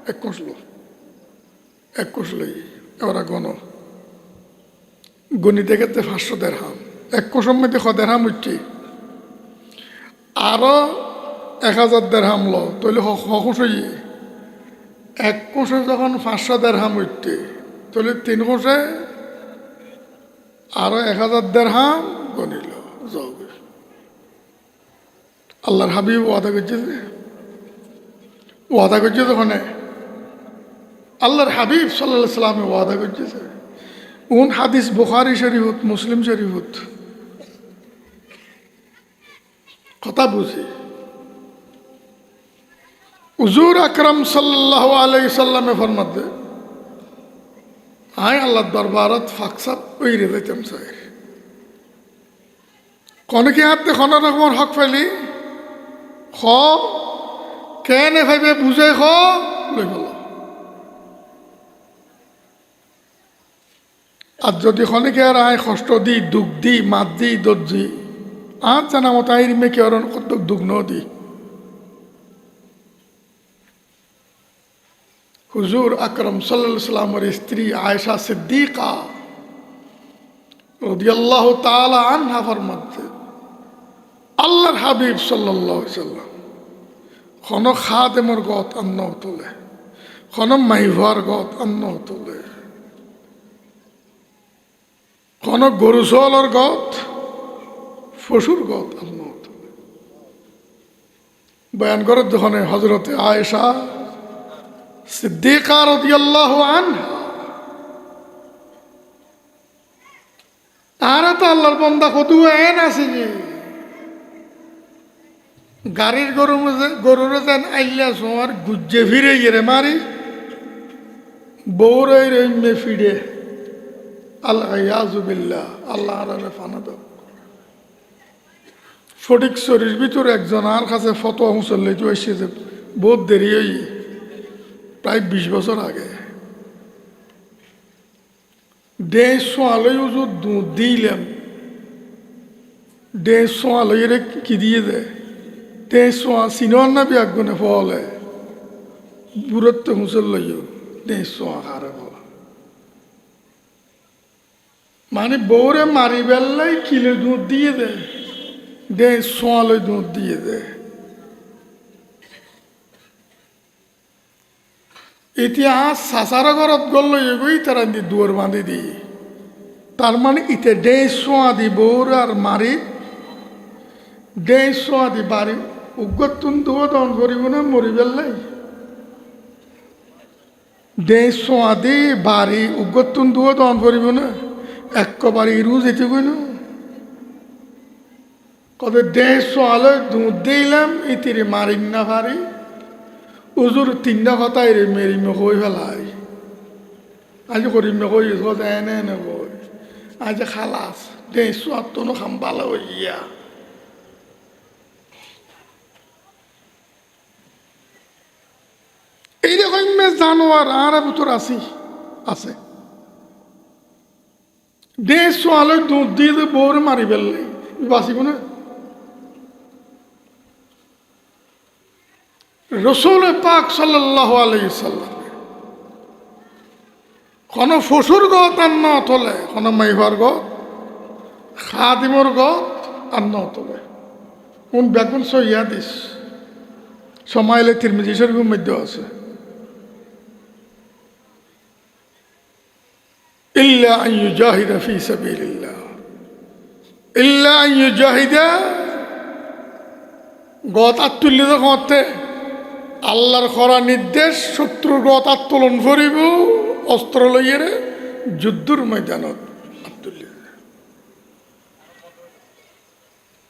1 কোষ লো, 1 কোষ লই। এবার গণিতে গেতে 500 দেরহাম, 1 কোষের মধ্যে 100 দেরহাম উঠছি, আরো 1000 দেরহাম লো, তাহলে খোঁজ হই 1 কোষে যখন 500 দেরহাম উঠতে তাহলে 3 কোষে আরো 1000 দেরহাম গনিল যাবে। আল্লাহর হাবিব ওয়াদা করছে তখন আল্লাহর হাবিব সাল্লাল্লাহু আলাইহি সাল্লামে ওয়াদা করছে। উন হাদিস বুখারী শরীফত, মুসলিম শরীফত কথা বুঝি। হুজুর আকরাম সাল্লাল্লাহু আলাইহি সাল্লামে ফরমাত দে আয় আল্লাহ দরবারত ফাকসাত ওইরে যাইতাম চাই, কনকে হাতে কোনো রকমের হক ফেলি খ কেনে ভাইবে বুঝে খ লই ফেল। আর যদি খনিকে আর আয় কষ্ট দি দুঃখ দি মাত দি দর্জি আর জানা মতো আই রিমে কে কত দুঃখ ন দি। হুজুর আকরম সাল্লাল্লাহু আলাইহি সাল্লামের স্ত্রী আয়েশা সিদ্দিকা রাদিয়াল্লাহু তাআলা আনহা ফরমাতে আল্লাহর হাবিব সাল্লাল্লাহু আলাইহি সাল্লাম কোনো খাদেমর গত অন্ন তোলে, কোনো মাইভার গত অন্ন তোলে, কোনো গরু চলর গত ফসুর গত অন্ন তোলে। বয়ান করার যখন হযরতে আয়েশা সিদ্দিকা রাদিয়াল্লাহু আনহা আর তো আল্লাহর বান্দা কত এন আছে যে গাড়ির গরুর যেন আইলা সোয়ার গুজ্জে ফিরে গেলে মারি বৌর রইমে ফিরে আল্লাহ ইয়াজুবিল্লাহ আল্লাহ আরে ফানা দাও। ফটিক শরীর ভিতরে একজন আর কাছে ফতোয়া হুঁচল্লে তো এসেছে বহুত দেরি হই প্রায় 20 বছর আগে। দেশ সোয়ালই উজুর দুধ দিলাম, দেশ সোয়ালই রে কি দিয়ে দেয় দেশ সোয়া চিনোয়ার না বিয়াগুনে ফলে বুড়ত্ব হুঁচল লইও দেশ সোয়া হারে বলা মানে বউরে মারি বেললাই কিলো দুধ দিয়ে দেয়, দেশ সোয়ালই দুধ দিয়ে দেয়। ইতিহাস সাসারা ঘরত গল এগোই তারা দুয়ার বাঁধি দি, তার মানে ইতে দেশ সোয়া দি বউর আর মারি দেশ সোয়া দি বাড়ি উগ্রতুন দুয়া দন করিব না মরি বেললাই দেশ সোয়া দি বাড়ি উগ্রতুন দুয়া দন করিব না একবারে রুজ এতে কইল কত দেশ সোয়ালে দুধ দিলাম ইতিরে মারিন না পারি উজুর 3টা কথাই রে মেরিমে কই ফেলাই আজ করিমে কই এনে এনে কই আজ খালাস দেশ সোয়ার তো খাম ভালো হইয়া এইরকম জানোয়ার আর ভিতর আছে দেশ সোয়ালে দুধ দিয়ে বউরে মারি ফেললে বাঁচিব না। রসুল পাক সাল্লাল্লাহু আলাইহি সাল্লাম কোন ফসুর গত আর ন তোলে, কোন মাইভার গত খাদিমর গত আর ন তোলে। কোন বেগুন সইয়া দিস সমাইলে তিরমিজি শরীফের মধ্যে আছে, ইল্লা আন ইউজাহিদা ফি সাবিলিল্লাহ, ইল্লা আন ইউজাহিদা গত আত্মুল্লিত করতে আল্লাহর করা নির্দেশ শত্রুর গত আত্তোলন করিব অস্ত্র লইয়েরে যুদ্ধর ময়দানত আত্মুল্লিত।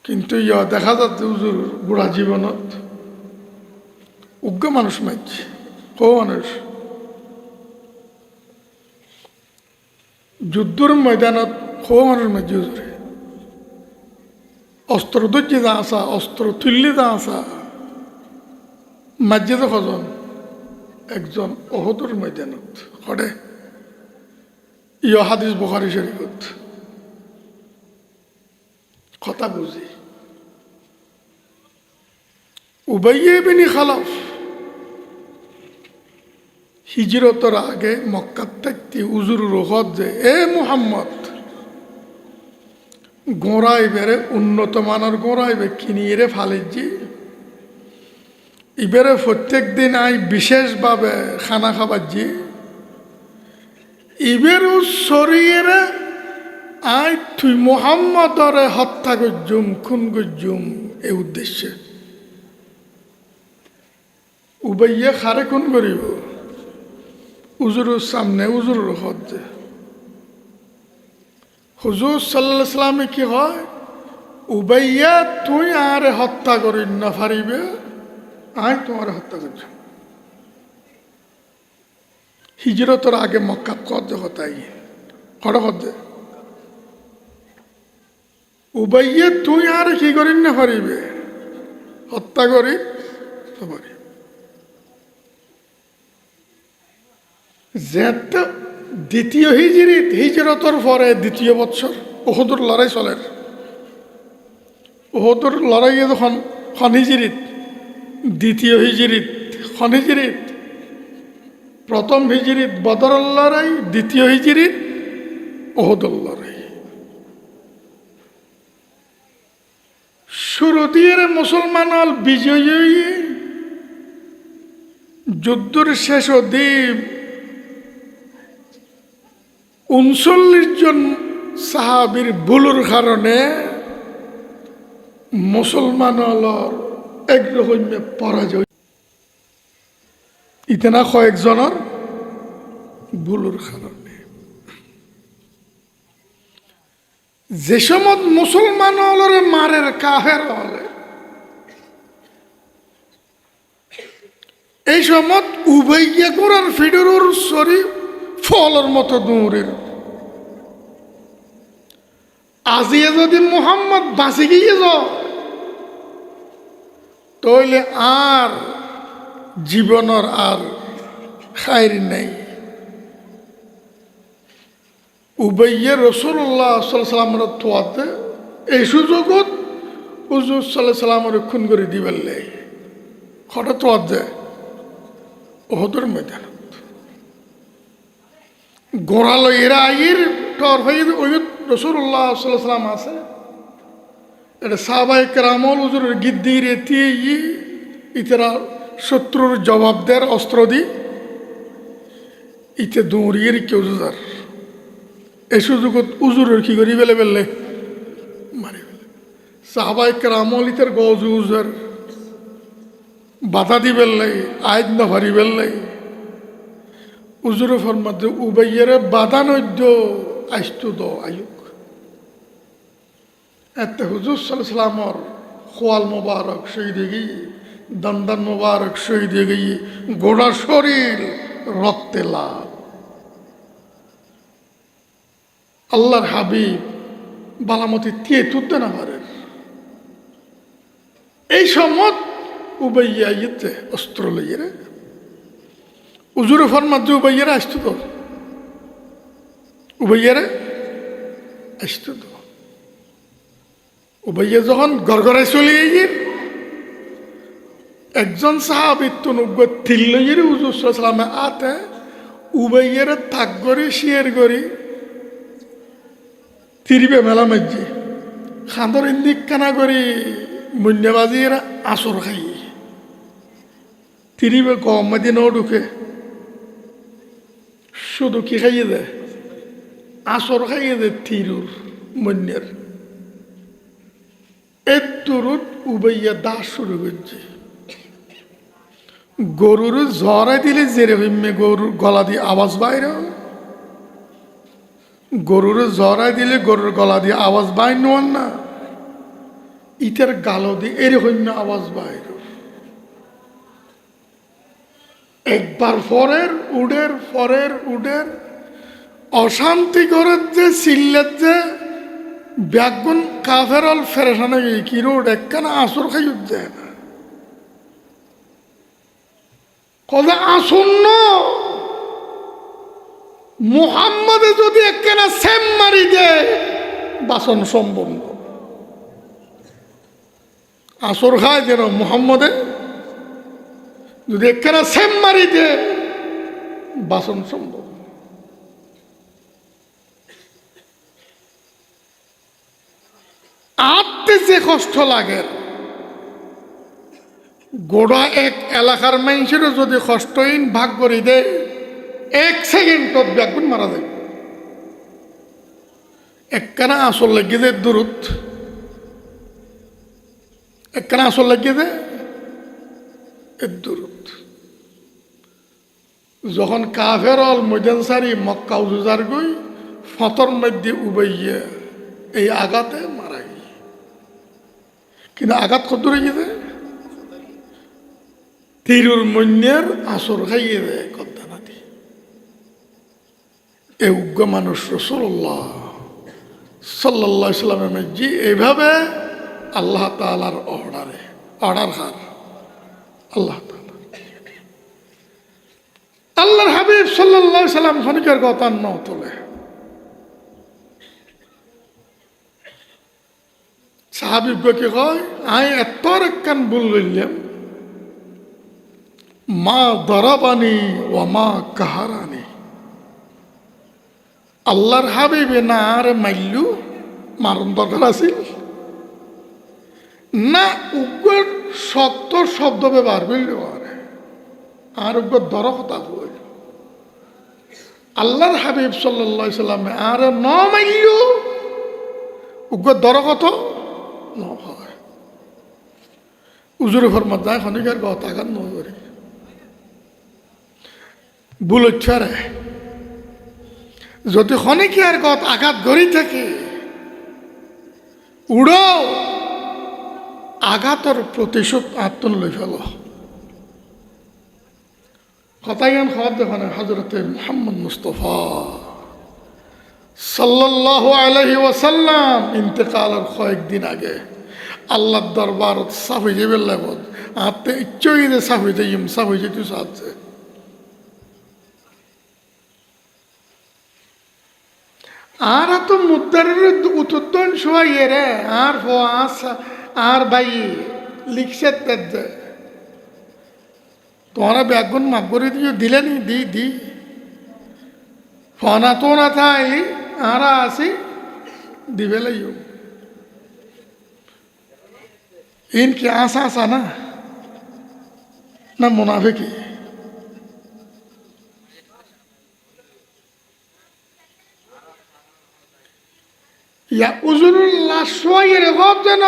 কিন্তু ইয়া দেখা যাচ্ছে হুজুর বুড়া জীবনত উগ্র মানুষ মারছে, কো মানুষ যুদ্ধর ময়দানত কো মানুষ মারছে হুজুরে, অস্ত্র ধৈর্য দা আসা, অস্ত্র তুল্লি দা আসা মার্জিত কজন একজন ওহদুর ময়দানত হরে ইয় হাদিস বুখারী শরীফত কথা বুঝি। উবাইয়ে বিন খালাফ হিজরতের আগে মক্কার থাকতে উজুর রোহত যে এ মুহাম্মদ গোড়াইবেরে উন্নত মানের গোড়াইবে কিনিয়ে ফালিজি ইবেরে প্রত্যেক দিন আই বিশেষভাবে খানা খাবারজি ইবেরও শরীরে আই তুই মোহাম্মদরে হত্যা করজুম খুন করজুম এই উদ্দেশ্যে। উবাইয়ে খারে খুন করিব উজুরের সামনে উজুর রহত যে হুজুর সাল্লাল্লাহু আলাইহি সাল্লামে কি হয়, উবাইয়া তুই আরে হত্যা করি না পারিবে, আয় তোমার হত্যা করছ। হিজরতের আগে মক্কা কত হতাই কড় হতে উবাইয়ে তুই আর কি করি না পারিবে হত্যা করি পারি। যেহেতু দ্বিতীয় হিজরতের পরে দ্বিতীয় বৎসর ওহদুর লড়াই চলে, ওহদুর লড়াইয়ে যখন হিজরিত দ্বিতীয় হিজরিত হিজরিত প্রথম হিজরিত বদরের লড়াই, দ্বিতীয় হিজরিত ওহদুর লড়াই। শুরু দিয়ে মুসলমান হল বিজয়ী, যুদ্ধের শেষ দ্বীপ 39 জন সাহাবীর ভুলের কারণে মুসলমান হলর একরকম পরাজয়, ইতেনা কয়েকজনের ভুলের কারণে। যে সময় মুসলমান হলরে মারের কাহের হলে এই সময় উবাইয়া করার ফিডুর শরীফ ফলের মতো দৌড়ের। আজিয়ে যদি মুহাম্মদ বাঁচি গিয়ে যাও তাহলে আর জীবনের আর খায়ের নেই। উবাইয়ে রাসূলুল্লাহ সাল্লাল্লাহু আলাইহি সাল্লামের তোয়াতে এই সুযোগত হুজুর সাল্লাল্লাহু আলাইহি সাল্লামের খুন করে দিবেন লাই হঠাৎ তোয়াত যায় ওহদের ময়দান গোড়ালো এরা আইয়ের টর হয়ে ওই রাসূলুল্লাহ সাল্লাল্লাহু আলাইহি সাল্লাম আছে এটা সাহাবায়ে কেরামল হুজুরের গিদ্দি রেতি ইতরা শত্রুর জবাব দেয় অস্ত্র দি ইতে দৌড়িয়ে কেউ যুজার এই সুযোগত উজুরের কি করি বেলে বেললে মারি ফেলে। সাহাবায়ে কেরামল ইতের গজ উজুর বাধা দি বেললে আইদ না ভারি বেললে উজুরে ফরমাদ উবাইয়ের বাধা নৈদ্য আইস্তু দ আয়ুক এতে হুজুর সাল্লাল্লাহু আলাইহি সাল্লামর খোয়াল মোবারক শহীদ হয়ে গিয়ে দন্দন মোবারক শহীদ হয়ে গিয়ে গোড়া শরীর রক্তে লাল। আল্লাহর হাবিব বালামতি তিয়ে তুলতে না পারেন এই সময় উবাইয়া ইতে অস্ত্র লইয়ে উজুরে ফরমাত যে উবাইয়ারে আসতো তো, উবাইয়ারে আসতো তো। উবাইয়া যখন গড়গড়ায় চলে গিয়ে একজন সাহাবি তনুজ্ঞ তিল্লইয়ের হুজুর সাল্লামে আতে উবাইয়ের তাক গড়ি শিয়ের গড়ি তিরিবে মেলা মাঝি খাঁদর ইন্দিক কানা করি মন্যাবাজির আসর খাই তিরিবে গম মাদি ন ঢুকে শুধু কি খাইয়ে দেয় আসর খাইয়ে দেয় তিরুর মন্যের এর তুরুত উবাইয়া দাস শুরু করছে গরুর ঝড়াই দিলে জেরে হইমে গরুর গলা দিয়ে আওয়াজ বাইরে গরুর ঝড়াই দিলে গরুর গলা দিয়ে আওয়াজ বাইর নোয়ান না ইটার গালো দিয়ে এরকম আওয়াজ বাইর একবার ফরের উডের অশান্তি করে যে সিল্লের যে ব্যাগুন কাফেরল ফেরেশানে কি রোড একখানা আসর খাই যায় না কলে আসন্ন মুহাম্মদে যদি একখানা সেম মারি দেয় বাসন সম্ভব আসর খায় যেন মুহাম্মদে যদি একখানা সেম মারি দেয় বাসন সম্ভব আত্মে যে কষ্ট লাগে গোড়া এক এলাকার মানুষের যদি কষ্টহীন ভাগ করে দেয় 1 সেকেন্ডত ব্যাগুন মারা যায় একখানা আসর লাগিয়ে দেয় দূরত একখানা আসর লাগিয়ে দেয় এর দূরত যখন কাফের অল মৈদানসারি মক্কা উজুজার গই ফতর মধ্যে উবাইয়া এই আঘাতে মারা গিয়ে কিন্তু আঘাত কত রেখেছে তিরুর মন্যের আসর খাইয়ে দেয় কদ্দানা দিয়ে এ উগ্র মানুষ রাসূলুল্লাহ সাল্লাল্লাহু আলাইহি ওয়াসাল্লামের মধ্যে এইভাবে আল্লাহ তাআলার অর্ডার হার আল্লাহ তাআলা আল্লাহর হাবিব সাল্লাল্লাহু আলাইহি ওয়াসাল্লাম খনিকের কথা ন তোলে সাহাবিবকে কয় আই এত একখান ভুল লইলাম মা দরাবানি ও মা কাহারানি আল্লাহর হাবিবে না আর মাইল্লু মারণ দরকার আছিল না উগ্র শক্ত শব্দ ব্যবহার করল আর উগ্র দর কথা বল আল্লাহর হাবিব সাল্লাল্লাহু আলাইহি সাল্লাম আর ন মাইল্লু উগ্র দর কত ন হয় উজুরে ফরমাত যায় খনিকার কথা গান নয় বুলচ্ছারে যদি খনিকার গত আঘাত গড়ি থাকে উড়ো আঘাতর প্রতিশোধ আত্মন লই ফেল কথাই গান খাওয়ার দেখেন হজরতে মুহাম্মদ মুস্তফা সাল্লাল্লাহু আলাইহি ওয়াসাল্লাম ইন্তেকালের কয়েকদিন আগে আল্লাহর দরবারত সাফ হয়ে যাবে লাগত আপনি ইচ্ছই যে সাফ হয়ে যাইম সাফ হয়ে যেতে চাচ্ছে আর তো মুদ্রার উত্তর শোয়াইয়ে রে আর আর ভাই লিখছে তোমারা ব্যাগুন মাফ করে দিয়ে দিলে নি দি ফনা তো না থাই আর আসি দিবে লাইও ইনকি আসা না মুনাফিকি ইয়া উজুরুল লাশ হইয়ে রে ঘর দেন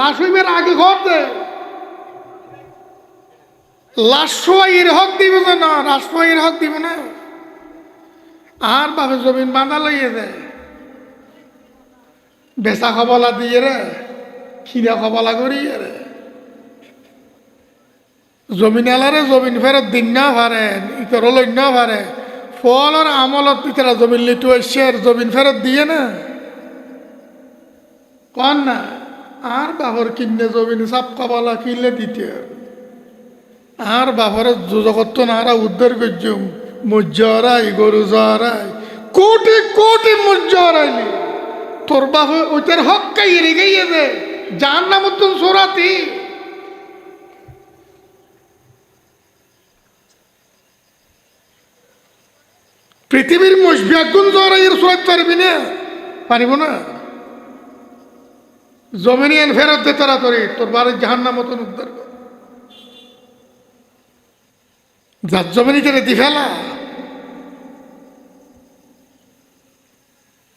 লাশ হইবার আগে ঘর দে লাশ হইয়ের হক দিবে না লাশ হইয়ের হক দিবে না আর বাপে জমিন বাঁধা লইয়ে দে বেচা খবলা দিয়ে রে খিরা খবলা করিয়ে রে জমিন এলারে জমিন ফেরত দিন না পারে ইতর লইন না পারে ফলর আমলত ইতরা জমিন লিটু শের জমিন ফেরত দিয়ে না কন না আর বাহর কিনে জমিন সাপ কবলা কিনলে দিতে আর বাপরে জগত্ত নারা উদ্ধার করছুম মজ্জারাই গরু জরাই কোটি কোটি মজ্জারাইলি তোর বাপ ওইটার হক কাইয়ে গাইয়ে দে যার নাম তুন সোরাতি পৃথিবীর মসবিয়াগুন জরাইয়ের সোরাত পারবি না পারিব না জমিনিয়ান ফেরত দে তাড়াতাড়ি তোর বাড়ির জাহান নাম মতন উদ্ধার কর যার জমিনি কেটে দি ফেলা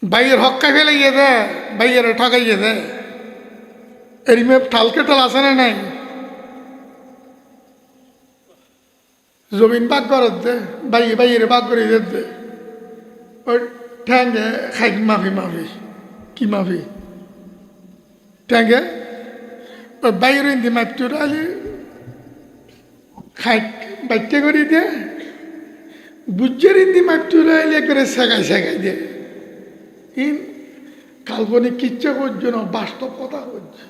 বাইয়ের হক্কা ফেলাইয়ে দে বাইয়ের ঠকাইয়ে দে এরিমে ঠালকে টাল আছে না নাই জমিন বাগ করত দে বাইয়ের বাগ করে দে ওই ঠ্যাঙ্গে খাই মাফি মাফি কি মাফি ঠ্যাঙ্গে ওই বাইরে ইন্দি মাপটুর আলি খাই বাইটে করে দিয়ে বুঝের ইন্দি মাপটুর আলি করে শেখাই দিয়ে ইন কাল্পনিক কিচ্ছা করছে না বাস্তব কথা করছে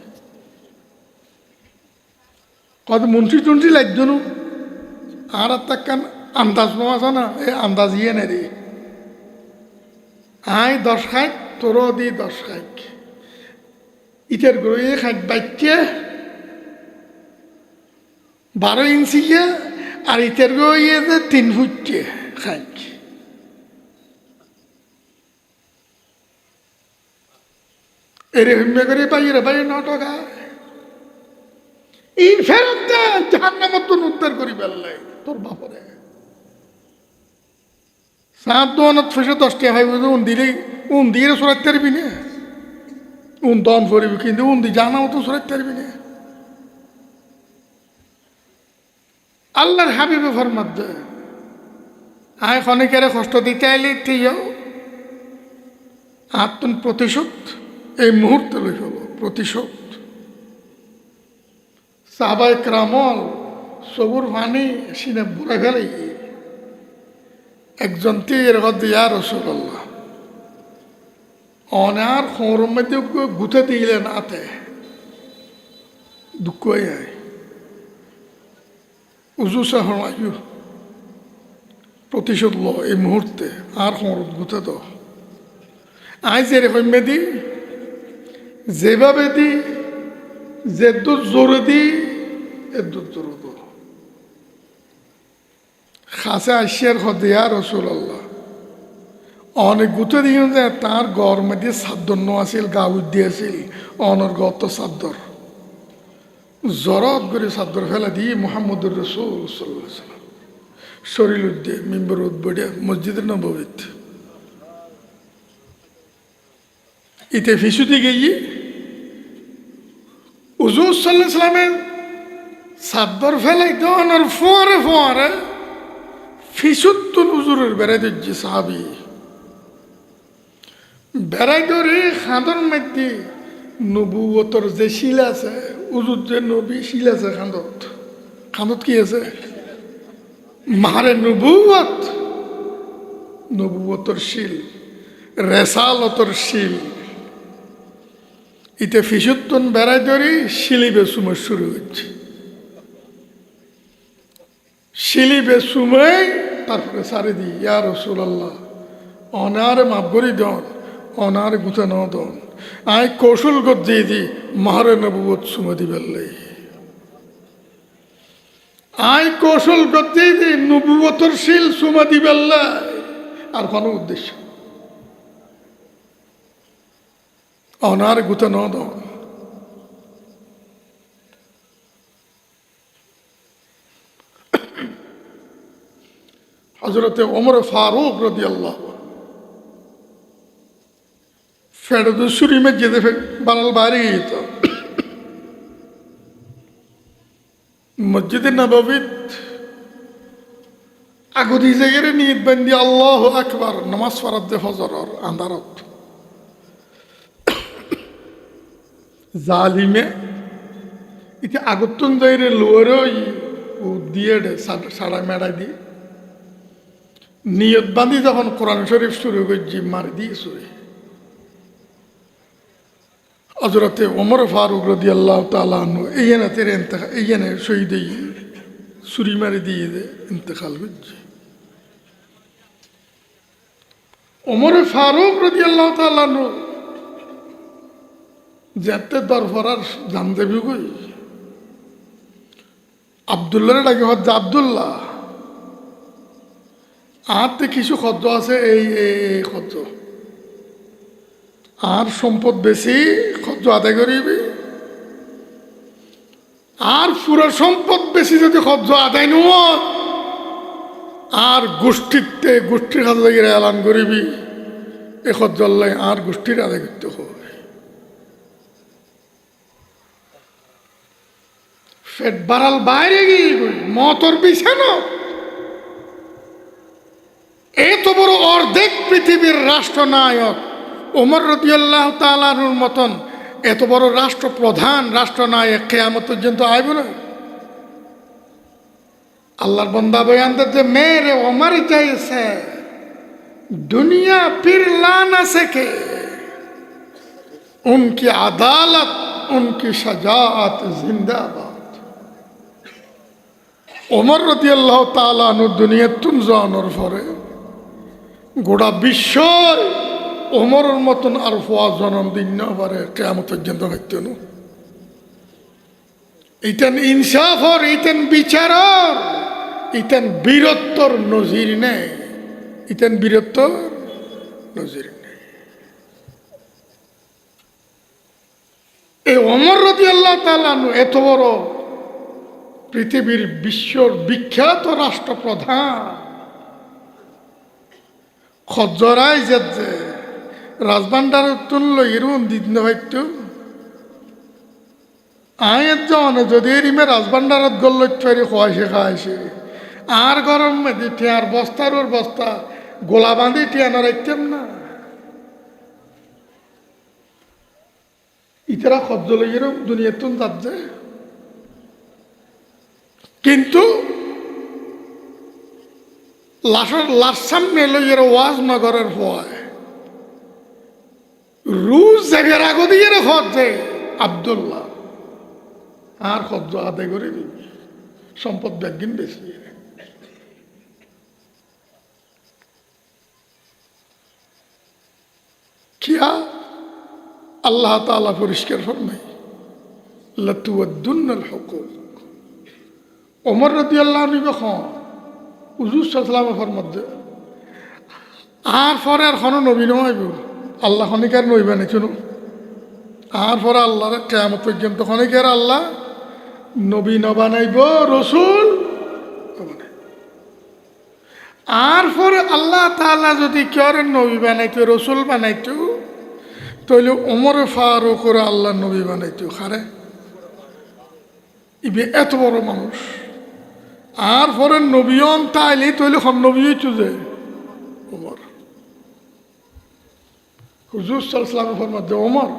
কত মন্ত্রী টন্ত্রী লাগছ না আর তাকান আন্দাজ আছে না এ আন্দাজ ইয়ে না রে আয় 10 খাই তোরও দি 10 খাই ইটের গড়ে খাই বাইকে 12 ইঞ্চি আর ইটের গড়ে 3 ফুট খাই এরে হিম্মে করে বাইরে 9 টাকা ইন ফেরত দে জাহান্নাম মতন উদ্ধার করি বেল্লাই তোর বাপরে সাত দোয়ানত ফেসে 10 টাকা ভাই উন দিয়ে সরাতে পারবি না উন দন করিবি কিন্তু উন দি জাহান্নাম মতন সরাতে পারবি না আল্লাহর হাবিবে ফরমাত দে আয় ক্ষণিকের কষ্ট দিতে আইলে যাও আত্মন প্রতিশোধ এই মুহূর্তে লই হলো প্রতিশোধ সাহাবায়ে কেরামল সবুর পানি সিনে বুড়া ফেলাই একজন তীর ইয়া রাসূলুল্লাহ অনার খোরম মধ্যে গুতে দিলে নাতে দুঃখ হয় উজু সাহমায়ু প্রতিশোধ লো এই মুহূর্তে আর খরচ গুতে দাও আজ এরকম দি যেভাবে দি যেদুর জোরে দি এদুর জোরে দো খাসে আসিয়ার হদিয়া রাসূলুল্লাহ অনেক গুতে দিয়ে যে তার গড় মধ্যে সাদ্দর নো আছিল গাউদ দিয়েছিল অনর গত সাদ্দর জরত করে সাদ্দর ফেলা দিয়ে মুহাম্মদুর রাসূল সাল্লাল্লাহু আলাইহি ওয়াসাল্লাম শরীর উদ্দে মিম্বর উদ্বড়ে মসজিদ নববীত ইতে ফিসুতি গিয়ে হুজুর সাল্লাল্লাহু আলাইহি ওয়াসাল্লামের সাদ্দর ফেলাই দোয়ানোর ফোয়ারে ফিসুত্তুন হুজুরের বেড়াই দিচ্ছে সাহাবি বেড়াই ধরে খাঁদর মধ্যে নবুয়তর যে শিল আছে হুজুর যে নবী শিল আছে খাঁদত কি আছে মারে নবুয়তর শিল রেসালতর শিল ইতে ফিসুত্তুন বেড়াই ধরে শিলি বেসুমে শুরু হচ্ছে শিলি বেসুমে তারপরে সারি দি ইয়া রাসূলুল্লাহ অনারে মাফ করি দন অনারে গুতে ন দন আই কৌশল গজ্জি দি মারে নবুয়ত সুমে দিবেল্লাই আই কৌশল গজ্জি দি নবুয়তর শিল সুমে দিবেল্লাই আর কোনো উদ্দেশ্য অনারে গুতে ন দন হযরতে ওমর ফারুক রাদিয়াল্লাহু ফেরদুসুরি মসজিদে বানাল বাড়ি তো মসজিদে নববীত আগদি জায়গায় নিয়ত বান্ধি আল্লাহু আকবার নামাজ পড়ার দে ফজরের আন্ধারত জালিমে ইতে আগতন যাইরে লোয়ারই ও দিয়ে দে সাড়া মেড়া দিয়ে নিয়ত বান্ধি যখন কোরআন শরীফ শুরু করছি মার দিয়েছে হযরতে ওমর ফারুক রাদিয়াল্লাহু তাআলা আনহু এইখানে শহীদ ছুরি মারি দিয়ে দে ইন্তেকাল করছে। ওমর ফারুক রাদিয়াল্লাহু তাআলা আনহু যেতে দরফরার জান দেবী কই আব্দুল্লাহরে ডাকে হচ্ছে আব্দুল্লাহ আতে কিছু খদ্দ আছে এই খদ্দ আর সম্পদ বেশি খদ্দ আদায় করিবি আর পুরো সম্পদ বেশি যদি খদ্দ আদায় নয় আর গোষ্ঠীর হাতে গিয়ে এলান করিবি এ খদ্দ আল্লাহ আর গোষ্ঠীর আদায় করতে হবে। ফেট বাড়াল বাইরে গিয়ে মতর বিছানো এত বড় অর্ধেক পৃথিবীর রাষ্ট্রনায়ক ওমর রাদিয়াল্লাহু তাআলা আনহুর মতন এত বড় রাষ্ট্রপ্রধান রাষ্ট্রনায়ক কিয়ামত পর্যন্ত আইব না। আল্লাহর বান্দা বয়ান যে মেরে ওমর জैसे दुनिया फिर ला न सके उनकी अदालत उनकी शजाअत जिंदाबाद। ওমর রাদিয়াল্লাহু তাআলা আনহু দুনিয়াতুন জানোর পরে গোটা বিশ্ব ওমরের মতন আর ফোয়া জনম দিন না পারে কিয়ামত পর্যন্ত হইতো না। ইতেন ইনসাফর ইতেন বিচারর ইতেন বীরত্বর নজির নেই ইতেন বীরত্বর নজির নেই। এই ওমর রাদিয়াল্লাহু তাআলা আনহু এত বড় পৃথিবীর বিশ্বর বিখ্যাত রাষ্ট্রপ্রধান খজ্জরাই যে রাজবান্ডার তুলল এরম দিন হয়তো আয়ের জন যদি এরিমে রাজবান্ডারত গল্ল খোয়াইছে খাইছে আর গরম মেদি আর বস্তার ওর বস্তা গোলা বাঁধি টিয়ানো রাখতাম না ইতারা খজ্জ লইয়েরম দুনিয়াতুন যাচ্ছে কিন্তু লাশ সামনে লইয়ের ওয়াজ নগরের হয় রুজ জায়গার আগো দিয়ে খজ্জে আব্দুল্লাহ আর খজ্জ আদায় করে দিবি সম্পদ ব্যাগিন বেশি কিয়া আল্লাহ তাআলা পরিষ্কার ফরমাই লাতুওয়াদ্দুন্নাল হুকুক। ওমর রাদিয়াল্লাহু আনহু কখন হুজুর সাল্লাল্লাহু আলাইহি ওয়াসাল্লাম ফরমাতে আর পরে আর কোনো নবী নয় আল্লাহ খনিকার নই বানাইছো আর পরে আল্লাহর কিয়ামত পর্যন্ত খনিকার আল্লাহ নবী ন বানাইব রসুল আর পরে আল্লাহ তাআলা যদি কেউ নবী বানাইতো রসুল বানাইতো তাহলে ওমর ফারুক করে আল্লাহ নবী বানাইতো খারে ইবে এত বড় মানুষ আর পরে নবীন তাইলে তাহলে সব নবী হইতো যে ওমর হুজুর সাল্লাল্লাহু আলাইহি ওয়াসাল্লাম ফরমাতে ওমর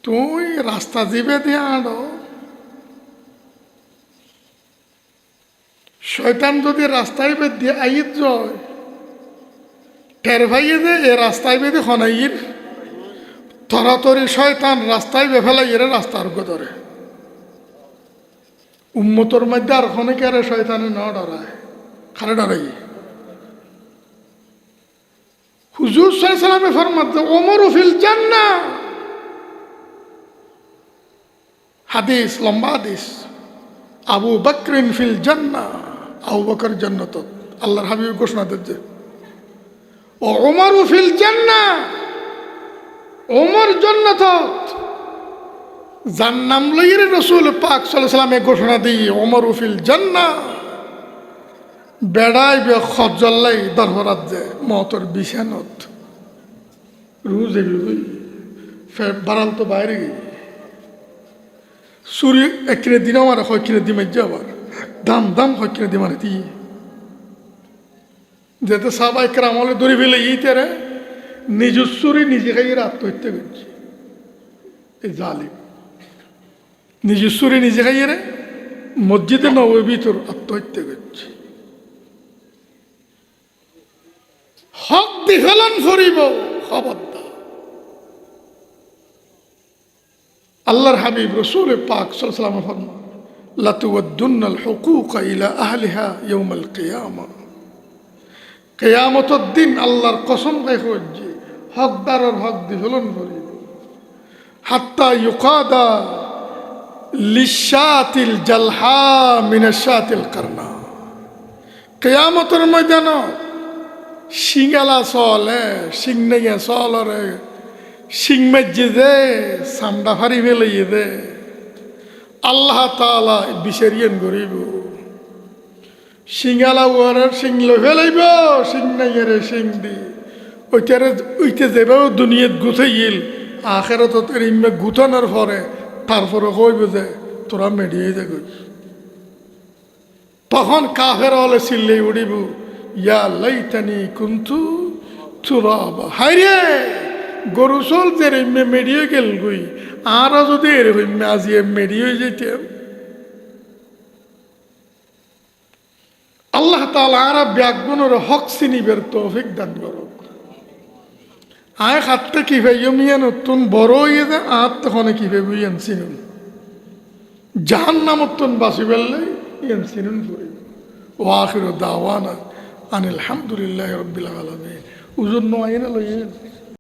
তুই রাস্তা জিবে দিয়ে আনো শয়তান যদি রাস্তায় বেঁধে আইত যায় টের ভাইয়ে যে এ রাস্তায় বেঁধে খনাইয়ের তরাতরি শয়তান রাস্তায় বেফেলাই এর রাস্তার ধরে উম্মতর মধ্যে আর খনিকের শয়তানে না ডরায় খারে ডরাই হুজুর সাল্লাল্লাহু আলাইহি ওয়াসাল্লাম ফরমাতে ওমর ফিল জান্নাহ হাদিস লম্বা হাদিস আবু বকরিন ফিল জান্নাহ আবু বকর জান্নাত আল্লাহর হাবিব ঘোষণা দিচ্ছে ও ওমর ফিল জান্নাহ ওমর জান্নাত যার নাম লইয়ে রাসূল পাক সাল্লাল্লাহু আলাইহি ওয়াসাল্লাম ঘোষণা দিয়ে ওমর ফিল জান্নাহ বেড়াই বে খজ্জল্লাই দরবারাত যে মতর বিছানত রোজ এগুলি ফের বাড়াল তো বাইরে গিয়ে সূর্য একরে দিন আমার হয় কিনে দিমে যাবার দাম দাম হয় কিনে দি মানে দিয়ে যেতে সাবাই ক্রামলে দড়ি ফেলে ইতেরে নিজস্বরী নিজে খাইয়ে আত্মহত্যা করছে এই জালিম নিজস্বরী নিজে খাইয়ে মসজিদে নববীর ভিতর আত্মহত্যা করছে হক দিফেলান ফরিব খবরদার আল্লাহর হাবিব রাসূল পাক সাল্লাল্লাহু আলাইহি ওয়াসাল্লাম ফরমান লাতুওয়াদ্দুন্নাল হুকুকা ইলা আহলিহা ইয়াউমাল কিয়ামা। কিয়ামতের দিন আল্লাহর কসম খাই হজ্জি হকদারের হক দিহলন করিব। হাত্তা ইউকাদা লিশাতিল জালহা মিনাশাতিল কারনা। কিয়ামতের ময়দান সিঙ্গালা চলে সিং নাইয়া চলরে সিং মাজ্জে দে সামডা ফারি ফেলাইয়ে দে আল্লাহ তাআলা বিচারিয়েন করিব। সিঙ্গালা ওয়ারের সিং লই ফেলাইব সিং নাইয়ারে সিং দি ওইতে যেভাবে দুনিয়াত গুথাইল আখেরাতত ইম্মে গুথানোর পরে তারপরে কইব যে তোরা মেডিয়ে দে গই। তখন কাফের হলে চিল্লাই উঠিব ইয়া লাইতানি কুনতু তুরাবা। হাইরে গরু চল যে ইম্মে মেডিয়ে গেল গই আরও যদি এরকম আজি মেডিয়ে যেতাম। আল্লাহ তাআলা আর ব্যাগগুনোর হক চিনিবের তৌফিক দান করুক। আয় খাতটা কি ভাইও মিয়া নতুন বড় হয়ে যায় আর তখন কি ভাইব ইয়ান চিনুন জাহান্নামত তুন বাঁচি পেলে ইয়ান চিনুন করিব। ও আখির দাওয়ানা আনিল হামদুলিল্লাহি রাব্বিল আলামিন। উজুর নয় না লইয়েন।